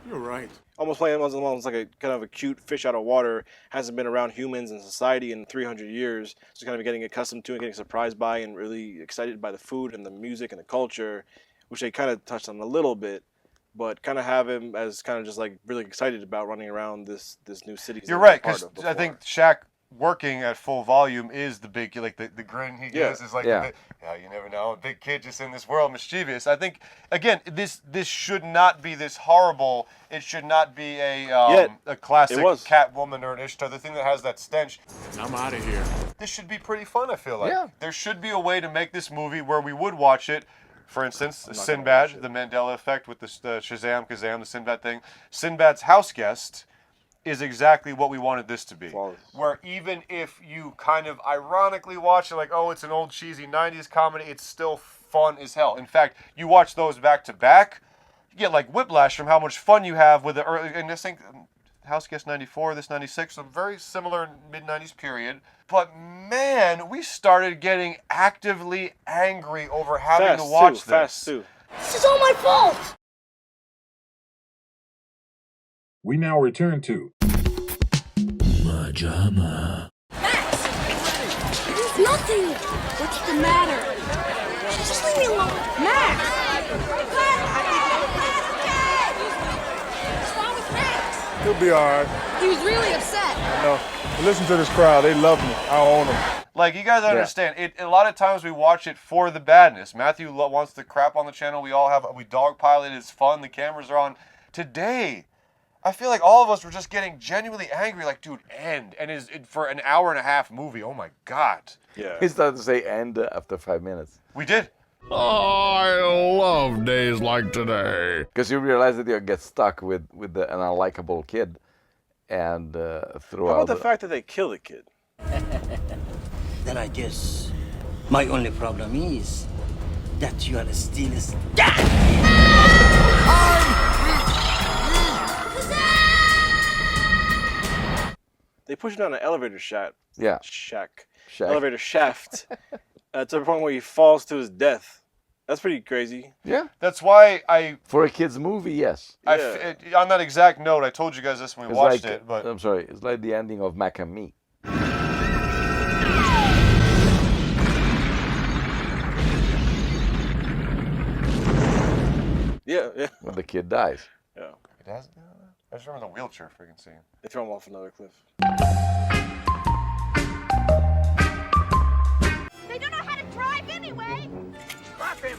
Speaker 4: You're right.
Speaker 7: Almost playing almost like a kind of a cute fish out of water, hasn't been around humans and society in 300 years, so kind of getting accustomed to and getting surprised by and really excited by the food and the music and the culture, which they kind of touched on a little bit, but kind of have him as kind of just like really excited about running around this new city.
Speaker 5: You're right, because I think Shaq working at full volume is the big, like the grin he gives is like, you never know, a big kid just in this world, mischievous. I think, again, this should not be this horrible. It should not be a classic Catwoman or an Ishtar, the thing that has that stench.
Speaker 4: I'm out of here.
Speaker 5: This should be pretty fun, I feel like. There should be a way to make this movie where we would watch it. For instance, Sinbad, the Mandela effect with the Shazam, Kazaam, the Sinbad thing. Sinbad's house guest is exactly what we wanted this to be. Where even if you kind of ironically watch it like, oh, it's an old cheesy 90s comedy, it's still fun as hell. In fact, you watch those back to back, you get like whiplash from how much fun you have with the early, and I think House Guest 94, this 96, so very similar mid-90s period. But man, we started getting actively angry over having to watch this.
Speaker 7: Fast too.
Speaker 11: This is all my fault!
Speaker 20: We now return to MaJaMa.
Speaker 11: Max! It's nothing! What's the matter? Just leave me alone! Max! What's wrong with Max?
Speaker 4: He'll be alright.
Speaker 11: He was really upset.
Speaker 4: No, listen to this crowd. They love me. I own them.
Speaker 5: Like, you guys understand, a lot of times we watch it for the badness. Matthew wants to crap on the channel. We dogpile it. It's fun. The cameras are on. Today, I feel like all of us were just getting genuinely angry, like, dude, end. And for an hour and a half movie, oh my God.
Speaker 7: Yeah.
Speaker 6: He started to say end after 5 minutes.
Speaker 5: We did.
Speaker 9: I love days like today.
Speaker 6: Because you realize that you get stuck with an unlikable kid. And throughout...
Speaker 7: How about the fact that they kill the kid?
Speaker 13: Then I guess my only problem is that you are still
Speaker 7: They push it down an elevator shaft.
Speaker 6: Yeah.
Speaker 7: Shack.
Speaker 6: Shaq.
Speaker 7: Elevator shaft. To the point where he falls to his death. That's pretty crazy.
Speaker 6: Yeah.
Speaker 5: That's why
Speaker 6: For a kid's movie, yes.
Speaker 5: On that exact note, I told you guys this when we watched it, but...
Speaker 20: I'm sorry, it's like the ending of Mac and Me.
Speaker 7: Yeah.
Speaker 6: When the kid dies.
Speaker 7: Yeah.
Speaker 5: It has? I just remember the wheelchair freaking scene.
Speaker 7: They throw him off another cliff.
Speaker 11: They don't know how to drive anyway!
Speaker 10: Stop him!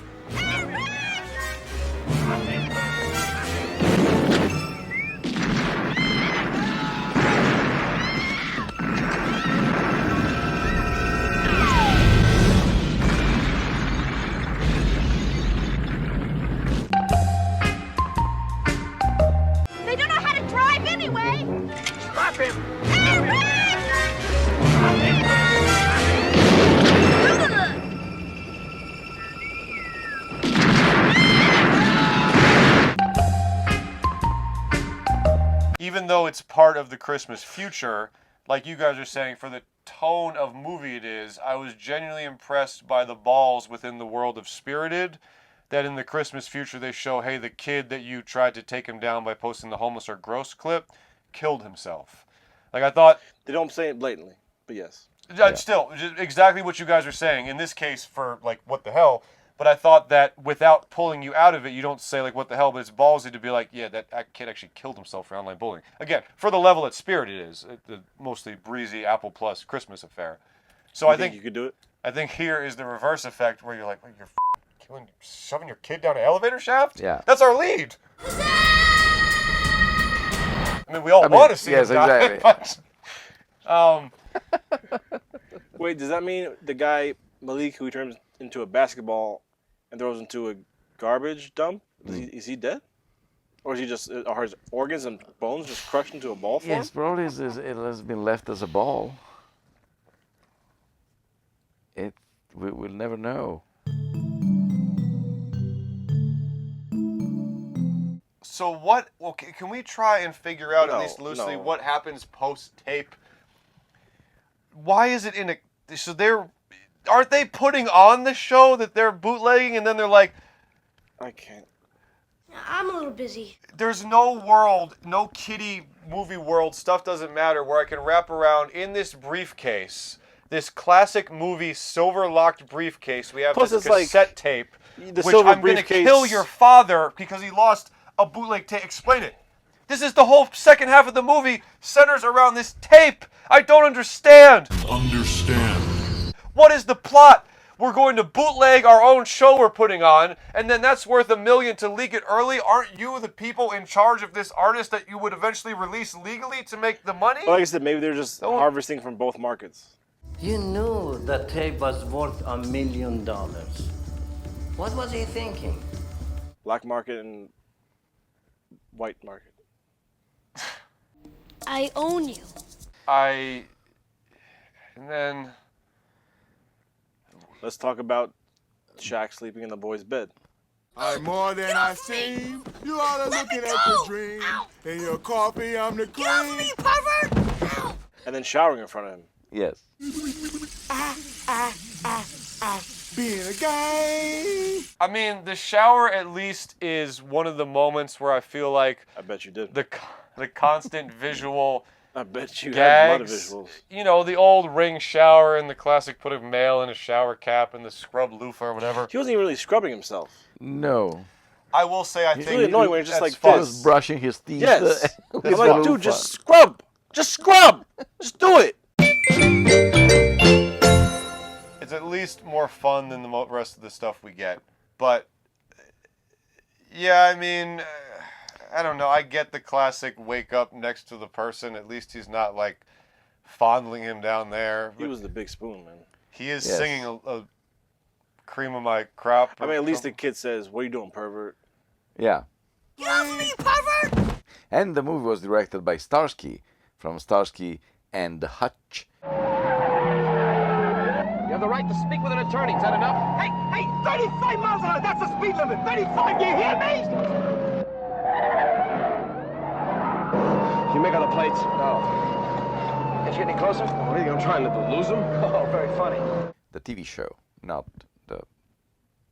Speaker 11: They don't know how to drive anyway!
Speaker 10: Stop him!
Speaker 5: even though it's part of the Christmas future, like you guys are saying, for the tone of movie it is, I was genuinely impressed by the balls within the world of Spirited, that in the Christmas future they show, hey, the kid that you tried to take him down by posting the homeless are gross clip killed himself. Like, I thought...
Speaker 7: They don't say it blatantly, but yes.
Speaker 5: Still, just exactly what you guys are saying. In this case, for, like, what the hell... But I thought that without pulling you out of it, you don't say, like, what the hell, but it's ballsy to be like, yeah, that kid actually killed himself for online bullying. Again, for the level that Spirited is, the mostly breezy Apple Plus Christmas affair. So I think
Speaker 7: you could do it?
Speaker 5: I think here is the reverse effect where you're like, well, you're shoving your kid down an elevator shaft?
Speaker 6: Yeah.
Speaker 5: That's our lead. I mean, we all want to see him die.
Speaker 6: Exactly.
Speaker 5: But,
Speaker 7: wait, does that mean the guy, Malik, who he turns into a basketball and throws into a garbage dump, is he dead? Or is he just, are his organs and bones just crushed into a ball form?
Speaker 6: Yes, probably it has been left as a ball. We'll never know.
Speaker 5: so what, okay, can we try and figure out at least loosely what happens post-tape? Why is it in a, so aren't they putting on the show that they're bootlegging and then they're like,
Speaker 7: I can't.
Speaker 11: I'm a little busy.
Speaker 5: There's no world, no kiddie movie world, stuff doesn't matter, where I can wrap around in this briefcase, this classic movie silver locked briefcase. We have
Speaker 7: Plus
Speaker 5: this
Speaker 7: it's
Speaker 5: cassette
Speaker 7: like
Speaker 5: tape,
Speaker 7: the
Speaker 5: which
Speaker 7: silver
Speaker 5: I'm going to
Speaker 7: briefcase-
Speaker 5: kill your father because he lost a bootleg tape. Explain it. This is the whole second half of the movie centers around this tape. I don't understand. What is the plot? We're going to bootleg our own show we're putting on, and then that's worth $1 million to leak it early. Aren't you the people in charge of this artist that you would eventually release legally to make the money?
Speaker 7: Well, like I said, maybe they're just harvesting from both markets.
Speaker 13: You knew the tape was worth $1 million. What was he thinking?
Speaker 7: Black market and white market.
Speaker 11: I own you.
Speaker 5: And then...
Speaker 7: Let's talk about Shaq sleeping in the boy's bed.
Speaker 4: I'm more than I seem. You ought to looking at your dream. In your coffee, I'm the cream. Get off me, pervert!
Speaker 7: And then showering in front of him.
Speaker 6: Yes.
Speaker 4: Being a guy.
Speaker 5: I mean, the shower at least is one of the moments where I feel like...
Speaker 7: I bet you did.
Speaker 5: The constant visual...
Speaker 7: I bet you
Speaker 5: gags,
Speaker 7: had a lot of visuals.
Speaker 5: You know, the old ring shower and the classic putting mail in a shower cap and the scrub loofah or whatever.
Speaker 7: He wasn't even really scrubbing himself.
Speaker 6: No.
Speaker 5: I will say I think...
Speaker 7: It's really annoying when you're just like
Speaker 6: He was brushing his teeth.
Speaker 7: Yes.
Speaker 6: with
Speaker 7: I'm
Speaker 6: his
Speaker 7: like, dude,
Speaker 6: loofah.
Speaker 7: just scrub. Just scrub. Just do it.
Speaker 5: It's at least more fun than the rest of the stuff we get. But, yeah, I mean... I don't know. I get the classic wake up next to the person. At least he's not like fondling him down there.
Speaker 7: He was the big spoon, man.
Speaker 5: He is singing a cream of my crop.
Speaker 7: I mean, at least the kid says, "What are you doing, pervert?"
Speaker 6: Yeah.
Speaker 4: Get off me, pervert!
Speaker 6: And the movie was directed by Starsky from Starsky and Hutch.
Speaker 8: You have the right to speak with an attorney. Is that enough? Hey, 35 miles an hour. That's the speed limit. 35, do you hear me? Can you make out the plates? No. Can't you get any closer? Oh, what are you, I'm trying not to lose them? Oh, very funny.
Speaker 6: The TV show, not the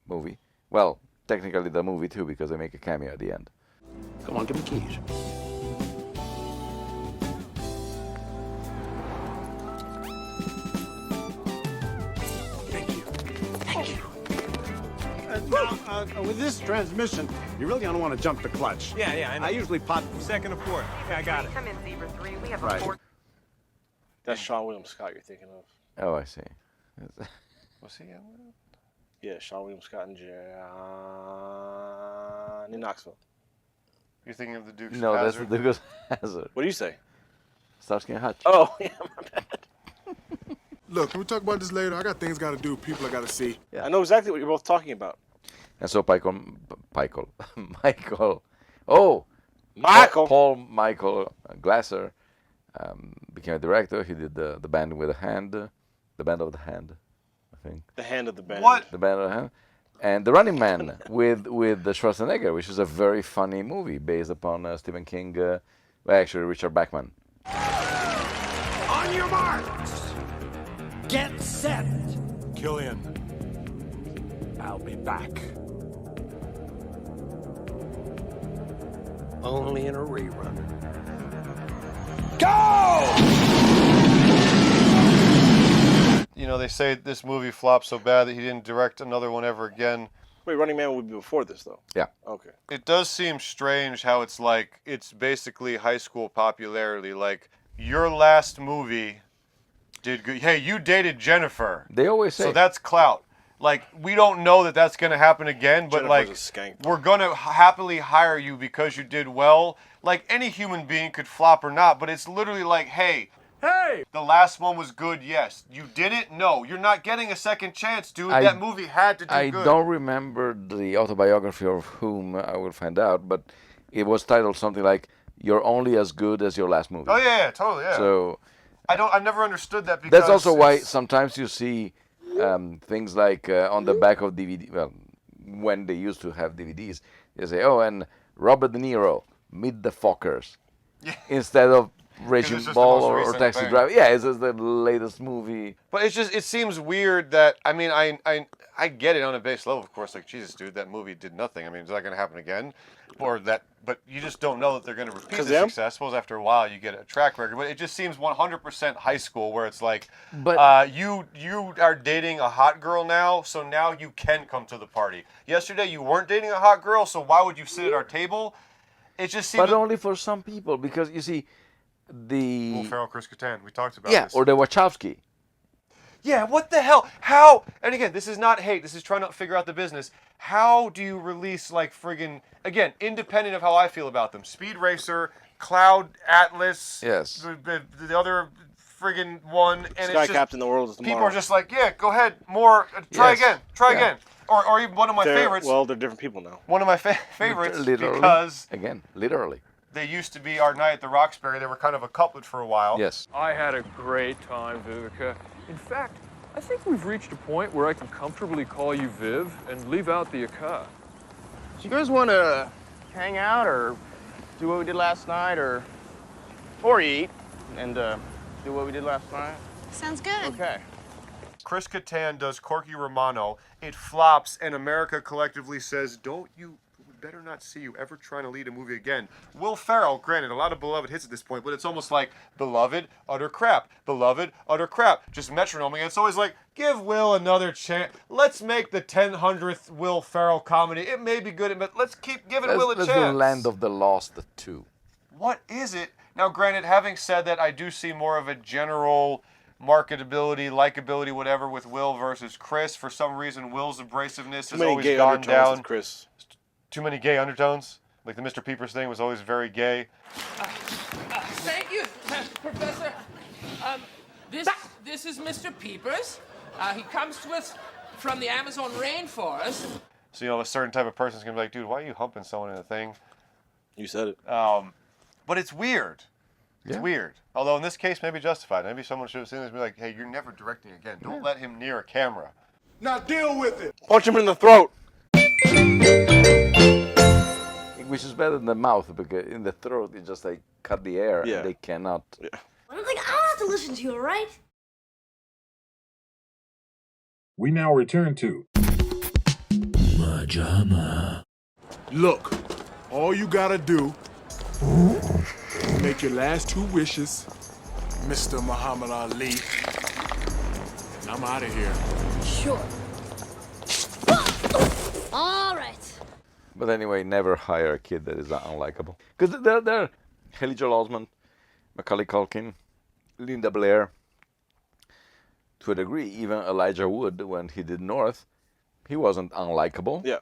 Speaker 6: movie. Well, technically the movie too, because they make a cameo at the end.
Speaker 8: Come on, give me keys.
Speaker 14: With this transmission, you really don't want to jump the clutch.
Speaker 22: Yeah, I know.
Speaker 14: I usually pot
Speaker 22: second or fourth. Okay, I got it.
Speaker 23: Come in, Zebra 3. We have
Speaker 14: Right.
Speaker 23: a fourth.
Speaker 7: That's Sean William Scott you're thinking of.
Speaker 6: Oh, I see.
Speaker 5: Was he in that?
Speaker 7: Yeah, Sean William Scott and Johnny Knoxville.
Speaker 5: You're thinking of the Dukes
Speaker 6: No,
Speaker 5: of
Speaker 6: that's
Speaker 5: Hazzard?
Speaker 6: the Dukes of Hazzard.
Speaker 7: What do you say?
Speaker 6: Starsky and Hutch.
Speaker 7: Oh, yeah, my bad.
Speaker 4: Look, can we talk about this later? I got things got to do, people I got to see.
Speaker 7: I know exactly what you're both talking about.
Speaker 6: And so Michael. Paul Michael Glasser became a director. He did the band with a hand, the band of the hand, I think.
Speaker 7: The hand of the band.
Speaker 5: What?
Speaker 6: The band of the hand, and The Running Man with the Schwarzenegger, which is a very funny movie based upon Stephen King Well, actually, Richard Bachman.
Speaker 4: On your marks. Get set. Killian, I'll be back.
Speaker 8: Only in a rerun.
Speaker 4: Go!
Speaker 5: You know, they say this movie flopped so bad that he didn't direct another one ever again.
Speaker 7: Wait, Running Man would be before this, though.
Speaker 6: Yeah.
Speaker 7: Okay.
Speaker 5: It does seem strange how it's like, it's basically high school popularity. Like, your last movie did good. Hey, you dated Jennifer.
Speaker 6: They always say.
Speaker 5: So that's clout. Like, we don't know that that's going to happen again, but
Speaker 7: Jennifer's a
Speaker 5: like,
Speaker 7: skank.
Speaker 5: we're going to happily hire you because you did well. Like, any human being could flop or not, but it's literally like, hey, the last one was good, yes. You did it? No. You're not getting a second chance, dude. That movie had to do good.
Speaker 6: I don't remember the autobiography of whom, I will find out, but it was titled something like, "You're only as good as your last movie."
Speaker 5: Oh, yeah, totally, yeah.
Speaker 6: So
Speaker 5: I've never understood that because...
Speaker 6: That's also why sometimes you see things like on the back of DVD, well, when they used to have DVDs, they say, oh, and Robert De Niro, Meet the Fockers, instead of Raging Bull or Taxi Driver. Yeah, it's just the latest movie.
Speaker 5: But it seems weird that, I mean, I get it on a base level, of course, like, Jesus, dude, that movie did nothing. I mean, is that going to happen again? But you just don't know that they're going to repeat the success. I suppose after a while you get a track record. But it just seems 100% high school, where it's like, you are dating a hot girl now, so now you can come to the party. Yesterday you weren't dating a hot girl, so why would you sit at our table? It just seems...
Speaker 6: But only for some people, because you see, the...
Speaker 5: Will Ferrell, Chris Kattan, we talked about
Speaker 6: this. Yeah, or the Wachowski.
Speaker 5: Yeah, what the hell? How? And again, this is not hate. This is trying to figure out the business. How do you release, like, friggin', again, independent of how I feel about them, Speed Racer, Cloud Atlas,
Speaker 6: yes,
Speaker 5: the other friggin' one, and
Speaker 7: Sky Captain, the world is tomorrow.
Speaker 5: People are just like, yeah, go ahead, more, try again, again. Or even one of my favorites.
Speaker 7: Well, they're different people now.
Speaker 5: One of my favorites,
Speaker 6: literally,
Speaker 5: because...
Speaker 6: Again, literally.
Speaker 5: They used to be our night at the Roxbury. They were kind of a couplet for a while.
Speaker 6: Yes.
Speaker 3: I had a great time, Vivica. In fact, I think we've reached a point where I can comfortably call you Viv and leave out the aka.
Speaker 15: Do you guys want to hang out or do what we did last night or eat and do what we did last night?
Speaker 19: Sounds good.
Speaker 15: Okay.
Speaker 5: Chris Kattan does Corky Romano. It flops, and America collectively says, better not see you ever trying to lead a movie again. Will Ferrell, granted, a lot of beloved hits at this point, but it's almost like beloved, utter crap, beloved, utter crap, just metronoming. And it's always like, give Will another chance. Let's make the 100th Will Ferrell comedy. It may be good, but let's keep giving Will a chance.
Speaker 6: Let's do Land of the Lost 2.
Speaker 5: What is it? Now, granted, having said that, I do see more of a general marketability, likability, whatever, with Will versus Chris. For some reason, Will's abrasiveness has always gone down.
Speaker 7: With Chris.
Speaker 5: Too many gay undertones. Like the Mr. Peepers thing was always very gay.
Speaker 23: Thank you, Professor. This is Mr. Peepers. He comes to us from the Amazon rainforest.
Speaker 5: So, you know, a certain type of person's going to be like, dude, why are you humping someone in a thing?
Speaker 7: You said it.
Speaker 5: But it's weird. It's weird. Although in this case, maybe justified. Maybe someone should have seen this and be like, hey, you're never directing again. Don't let him near a camera.
Speaker 4: Now deal with it.
Speaker 7: Punch him in the throat.
Speaker 6: Which is better than the mouth, because in the throat, you just like cut the air and they cannot.
Speaker 17: I don't have to listen to you, all right?
Speaker 20: We now return to
Speaker 4: MaJaMa. Look, all you gotta do is make your last 2 wishes, Mr. Muhammad Ali. And I'm out of here.
Speaker 11: Sure. All right.
Speaker 6: But anyway, never hire a kid that is unlikable. Because they're Haley Joel Osment, Macaulay Culkin, Linda Blair. To a degree, even Elijah Wood, when he did North, he wasn't unlikable.
Speaker 7: Yeah.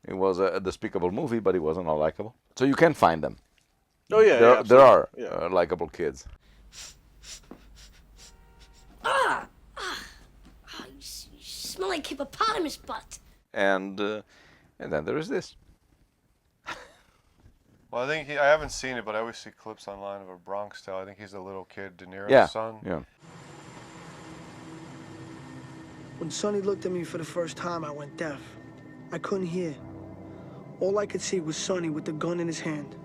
Speaker 6: It was a despicable movie, but he wasn't unlikable. So you can find them.
Speaker 7: Oh, yeah.
Speaker 6: There are likable kids.
Speaker 11: You smell like hippopotamus butt.
Speaker 6: And then there is this.
Speaker 5: Well, I think I haven't seen it, but I always see clips online of a Bronx Tale. I think he's a little kid, De Niro's son.
Speaker 6: Yeah.
Speaker 24: When Sonny looked at me for the first time, I went deaf. I couldn't hear. All I could see was Sonny with the gun in his hand.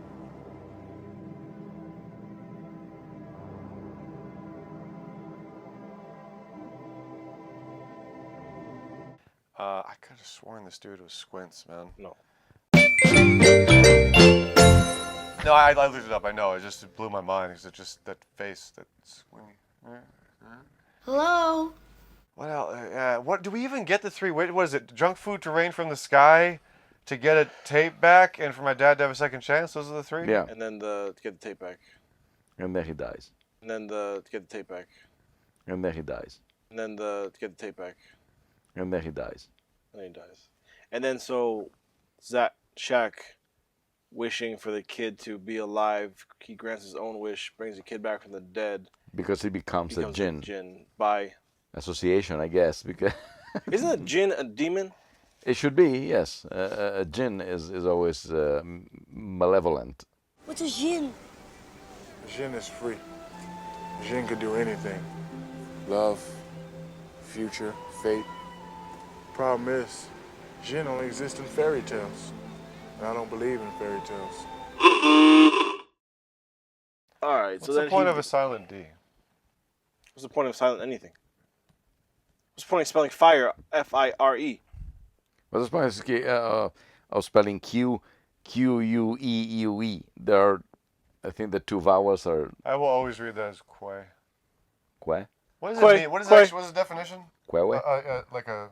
Speaker 5: sworn this dude was Squints, man.
Speaker 7: No.
Speaker 5: No, I looked it up. I know. It blew my mind. Because it just that face, that squinty.
Speaker 11: Hello?
Speaker 5: What else? What do we even get the three? What is it? Junk food to rain from the sky, to get a tape back, and for my dad to have a second chance. Those are the three.
Speaker 6: Yeah.
Speaker 7: And then to get the tape back.
Speaker 6: And then he dies.
Speaker 7: And then to get the tape back.
Speaker 6: And then he dies.
Speaker 7: And then to get the tape back.
Speaker 6: And then he dies.
Speaker 7: And then he dies. And then so Shaq, wishing for the kid to be alive, he grants his own wish, brings the kid back from the dead.
Speaker 6: Because he becomes a jinn.
Speaker 7: By
Speaker 6: association, I guess. Because
Speaker 7: isn't a jinn a demon?
Speaker 6: It should be, yes. A jinn is always malevolent.
Speaker 11: What's a jinn?
Speaker 4: A jinn is free. A jinn could do anything. Love, future, fate. Problem is, jinn only exists in fairy tales. And I don't believe in fairy tales.
Speaker 7: All right.
Speaker 5: What's the point of a silent D?
Speaker 7: What's the point of silent anything? What's the point of spelling fire? F-I-R-E.
Speaker 6: What's the point of spelling Q-U-E-U-E? There are, I think the two vowels are.
Speaker 5: I will always read that as quay.
Speaker 6: Quay?
Speaker 5: What does it mean? What is the definition?
Speaker 6: Quay?
Speaker 5: Like a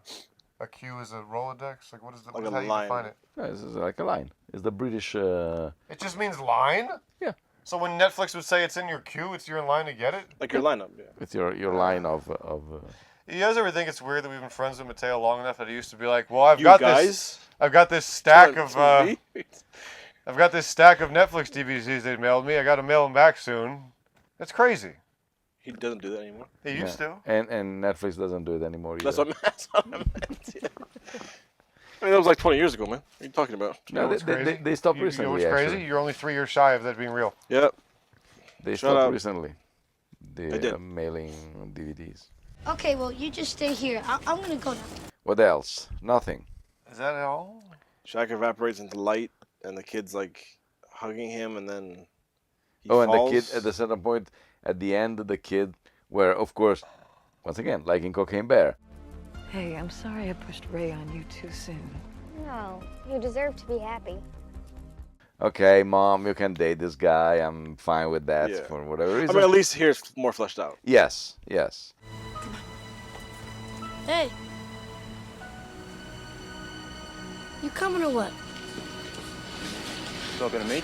Speaker 5: Q is a Rolodex? Like what is the
Speaker 7: like
Speaker 5: how do you define it?
Speaker 6: No, it's like a line. It's the British.
Speaker 5: It just means line?
Speaker 6: Yeah.
Speaker 5: So when Netflix would say it's in your queue, it's your line to get it?
Speaker 7: Like your lineup, yeah.
Speaker 6: It's your line of
Speaker 5: You guys ever think it's weird that we've been friends with Mateo long enough that he used to be like, well, I've got this stack of I've got this stack of Netflix DVDs they mailed me. I got to mail them back soon. That's crazy.
Speaker 7: He doesn't do that anymore.
Speaker 5: He used to.
Speaker 6: And Netflix doesn't do it anymore either.
Speaker 7: That's what I meant. Yeah. I mean, that was like 20 years ago, man. What are you talking about?
Speaker 6: No, they stopped recently.
Speaker 5: You know what's crazy? You're only 3 years shy of that being real.
Speaker 7: Yep.
Speaker 6: They stopped recently. The mailing DVDs.
Speaker 11: Okay, well, you just stay here. I'm going to go now.
Speaker 6: What else? Nothing.
Speaker 5: Is that all?
Speaker 7: Shaq evaporates into light, and the kid's like hugging him, and then he
Speaker 6: and
Speaker 7: falls.
Speaker 6: the kid at the certain point, at the end, the kid, where, of course, once again, like in Cocaine Bear.
Speaker 2: Hey, I'm sorry I pushed Ray on you too soon.
Speaker 16: No, you deserve to be happy.
Speaker 6: Okay, Mom, you can date this guy. I'm fine with that for whatever reason.
Speaker 7: I mean, at least here it's more fleshed out.
Speaker 6: Yes, yes.
Speaker 11: Hey. You coming or what?
Speaker 15: Talking to me?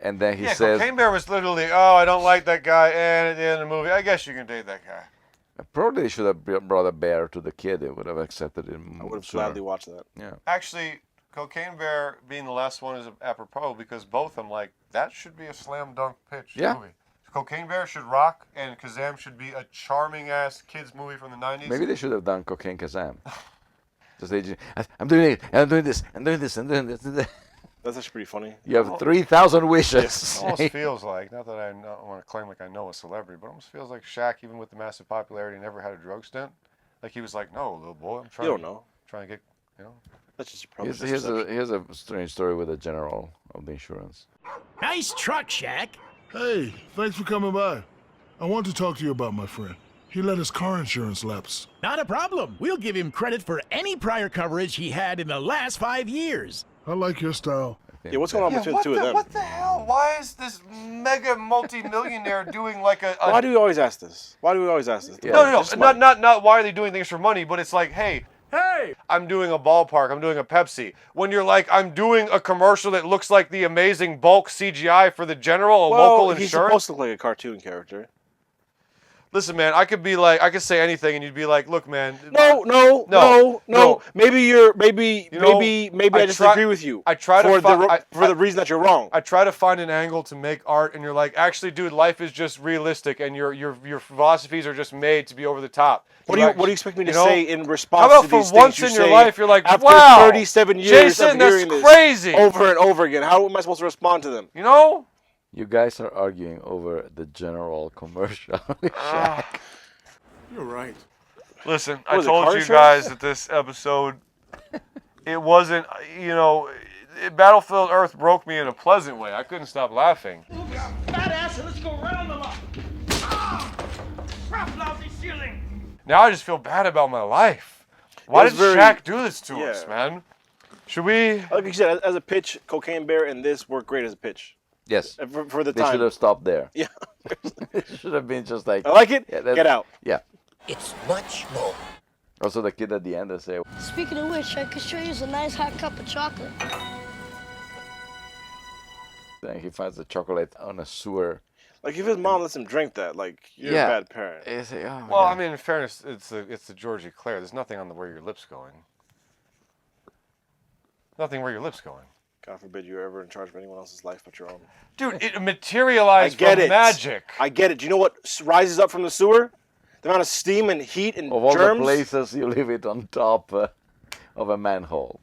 Speaker 6: And then he says...
Speaker 5: Cocaine Bear was literally, oh, I don't like that guy, and at the end of the movie, I guess you can date that guy.
Speaker 6: Probably they should have brought a bear to the kid. It would have accepted him.
Speaker 7: I would have gladly watched that.
Speaker 6: Yeah.
Speaker 5: Actually, Cocaine Bear being the last one is apropos because both of them, like, that should be a slam dunk pitch movie. Cocaine Bear should rock, and Kazaam should be a charming-ass kids movie from the 90s.
Speaker 6: Maybe they should have done Cocaine Kazaam. Just I'm doing it, I'm doing this, I'm doing this, I'm doing this.
Speaker 7: That's actually pretty funny.
Speaker 6: You have 3,000 wishes.
Speaker 5: It almost feels like, not that I want to claim like I know a celebrity, but it almost feels like Shaq, even with the massive popularity, never had a drug stint. Like he was like, no, little boy, I'm trying.
Speaker 7: You don't know.
Speaker 5: Trying to get, you know.
Speaker 7: That's just probably
Speaker 6: here's a strange story with the general of the insurance.
Speaker 18: Nice truck, Shaq.
Speaker 14: Hey, thanks for coming by. I want to talk to you about my friend. He let his car insurance lapse.
Speaker 18: Not a problem. We'll give him credit for any prior coverage he had in the last 5 years.
Speaker 14: I like your style.
Speaker 7: Yeah, what's going on between the two of them?
Speaker 5: What the hell? Why is this mega multi-millionaire doing like a...
Speaker 7: Why do we always ask this? Why do we always ask this?
Speaker 5: Yeah. No. Not why are they doing things for money, but it's like, hey, I'm doing a ballpark, I'm doing a Pepsi. When you're like, I'm doing a commercial that looks like the amazing bulk CGI for the general, local insurance.
Speaker 7: He's supposed to look like a cartoon character.
Speaker 5: Listen, man, I could say anything, and you'd be like, "Look, man."
Speaker 7: No. Maybe I disagree with you.
Speaker 5: I try
Speaker 7: for the reason that you're wrong.
Speaker 5: I try to find an angle to make art, and you're like, actually, dude, life is just realistic, and your philosophies are just made to be over the top.
Speaker 7: What do you expect me to say in response
Speaker 5: to these
Speaker 7: things?
Speaker 5: How about for once in your life, you're like,
Speaker 7: after
Speaker 5: wow,
Speaker 7: 37 years
Speaker 5: Jason,
Speaker 7: of hearing
Speaker 5: that's
Speaker 7: this
Speaker 5: crazy.
Speaker 7: over and over again? How am I supposed to respond to them?
Speaker 5: You know?
Speaker 6: You guys are arguing over the general commercial.
Speaker 14: You're right.
Speaker 5: Listen, I told you guys that this episode, it wasn't, Battlefield Earth broke me in a pleasant way. I couldn't stop laughing.
Speaker 18: Move your fat ass and let's go around the lot. Crap, lousy ceiling.
Speaker 5: Now I just feel bad about my life. Why did Shaq do this to us, man? Should we?
Speaker 7: Like you said, as a pitch, Cocaine Bear and this work great as a pitch.
Speaker 6: Yes.
Speaker 7: For the
Speaker 6: they
Speaker 7: time.
Speaker 6: should have stopped there.
Speaker 7: Yeah.
Speaker 6: It should have been just like.
Speaker 7: I like it.
Speaker 6: Yeah,
Speaker 7: Get out.
Speaker 6: Yeah.
Speaker 13: It's much more.
Speaker 6: Also, the kid at the end, they say.
Speaker 11: Speaking of which, I could show you a nice hot cup of chocolate.
Speaker 6: Then he finds the chocolate on a sewer.
Speaker 7: Like if his mom lets him drink that, like you're a bad parent.
Speaker 5: Well, I mean, in fairness, it's the Georgie Claire. There's nothing on where your lips going. Nothing where your lips going.
Speaker 7: God forbid you're ever in charge of anyone else's life but your own.
Speaker 5: Dude, it materialized from magic.
Speaker 7: I get it. Do you know what rises up from the sewer? The amount of steam and heat and
Speaker 6: of all
Speaker 7: germs.
Speaker 6: the places, you leave it on top of a manhole.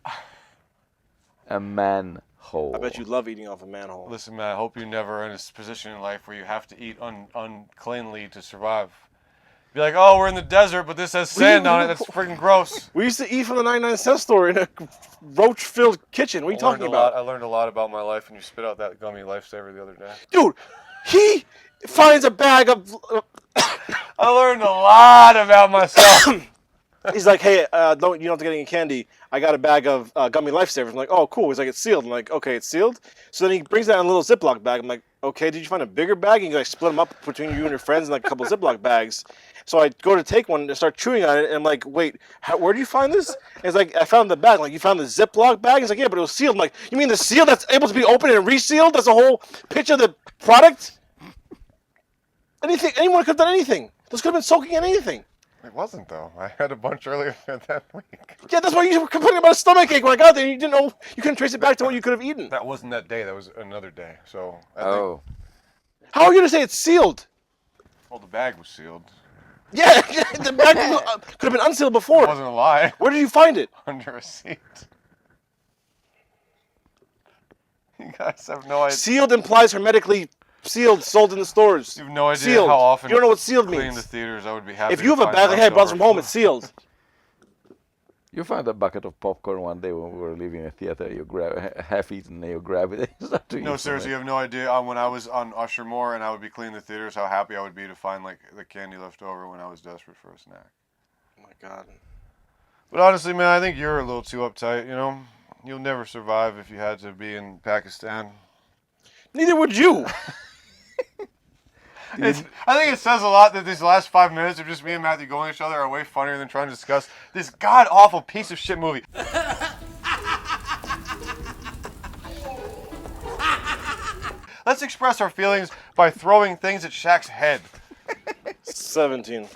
Speaker 6: A manhole.
Speaker 7: I bet you love eating off a manhole.
Speaker 5: Listen, man, I hope you never are in a position in life where you have to eat uncleanly to survive. Be like, oh, we're in the desert, but this has sand on it. That's freaking gross.
Speaker 7: We used to eat from the 99-cent store in a roach-filled kitchen. What are you talking about?
Speaker 5: I learned a lot about my life, and you spit out that gummy lifesaver the other day.
Speaker 7: Dude, he finds a bag of...
Speaker 5: I learned a lot about myself.
Speaker 7: He's like, hey, you don't have to get any candy. I got a bag of gummy lifesavers. I'm like, oh, cool. He's like, it's sealed. I'm like, okay, it's sealed. So then he brings that in a little Ziploc bag. I'm like, okay, did you find a bigger bag? And you like split them up between you and your friends in like a couple of Ziploc bags. So I go to take one and start chewing on it. And I'm like, wait, where did you find this? And he's like, I found the bag. I'm like, you found the Ziploc bag? He's like, yeah, but it was sealed. I'm like, you mean the seal that's able to be opened and resealed? That's the whole pitch of the product? Anyone could have done anything. Those could have been soaking in anything.
Speaker 5: It wasn't, though. I had a bunch earlier that week.
Speaker 7: Yeah, that's why you were complaining about a stomachache when I got there. You didn't know, you couldn't trace it back to what you could have eaten.
Speaker 5: That wasn't that day. That was another day. So.
Speaker 6: Oh.
Speaker 7: How are you going to say it's sealed?
Speaker 5: Well, the bag was sealed.
Speaker 7: Yeah, the bag could have been unsealed before.
Speaker 5: It wasn't a lie.
Speaker 7: Where did you find it?
Speaker 5: Under a seat. You guys have no idea.
Speaker 7: Sealed implies hermetically sealed, sold in the stores.
Speaker 5: You have no idea
Speaker 7: sealed.
Speaker 5: how often
Speaker 7: you don't know what sealed
Speaker 5: clean
Speaker 7: means.
Speaker 5: the theaters. I would be happy.
Speaker 7: If you have a bag like I brought from home, it's sealed.
Speaker 6: You found a bucket of popcorn one day when we were leaving a theater. You grab half-eaten, and you grab it.
Speaker 5: No, seriously, you have no idea. When I was on Ushermore and I would be cleaning the theaters, how happy I would be to find like the candy left over when I was desperate for a snack.
Speaker 7: Oh my God.
Speaker 5: But honestly, man, I think you're a little too uptight. You know, you'll never survive if you had to be in Pakistan.
Speaker 7: Neither would you.
Speaker 5: I think it says a lot that these last 5 minutes of just me and Matthew going at each other are way funnier than trying to discuss this god-awful piece of shit movie. Let's express our feelings by throwing things at Shaq's head.
Speaker 7: 17.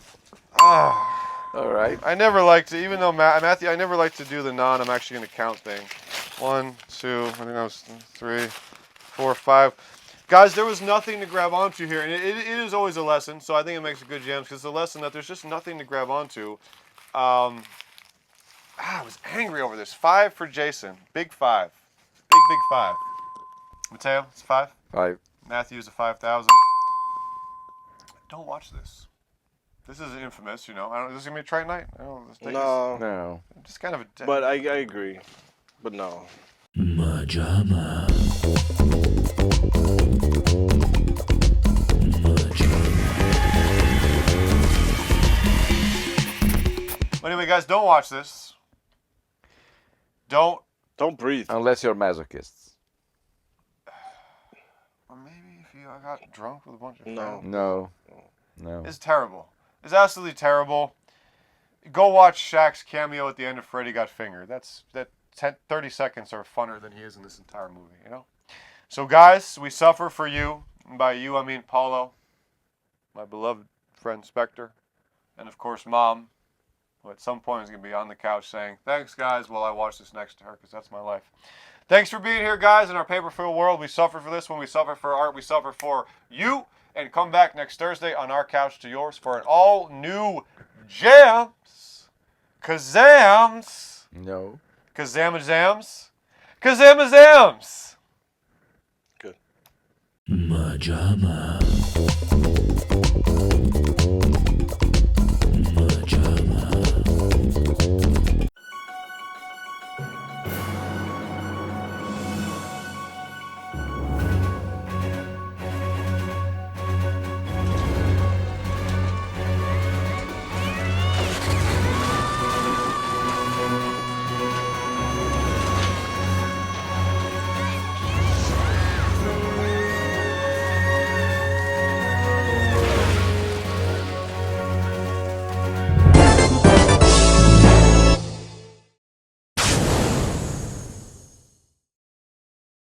Speaker 5: Oh.
Speaker 6: All right.
Speaker 5: I never like to, even though Matthew, I never like to do the I'm actually going to count thing. 1, 2, I think that was 3, 4, 5. Guys, there was nothing to grab onto here, and it is always a lesson, so I think it makes a good jam, because it's a lesson that there's just nothing to grab onto. I was angry over this. 5 for Jason. Big 5. Big 5. Mateo, it's 5?
Speaker 6: 5.
Speaker 5: Matthew's a 5,000. Don't watch this. This is infamous, you know. Is this going to be a trite night?
Speaker 6: No.
Speaker 5: Just kind of a...
Speaker 7: But I agree. But no.
Speaker 18: MaJaMa.
Speaker 5: Anyway, guys, don't watch this. Don't
Speaker 7: breathe.
Speaker 6: Unless you're masochists.
Speaker 5: Or maybe if you got drunk with a bunch of friends.
Speaker 6: No.
Speaker 5: It's terrible. It's absolutely terrible. Go watch Shaq's cameo at the end of Freddy Got Fingered. That 30 seconds are funner than he is in this entire movie, you know? So, guys, we suffer for you. And by you, I mean Paulo, my beloved friend Spectre, and, of course, Mom, who at some point is going to be on the couch saying, thanks, guys, while I watch this next to her, because that's my life. Thanks for being here, guys, in our paper-filled world. We suffer for this. When we suffer for art, we suffer for you. And come back next Thursday on Our Couch to Yours for an all-new Jams. Kazaams.
Speaker 6: No.
Speaker 5: Kazamazams. Kazamazams.
Speaker 7: Good.
Speaker 18: MaJaMa.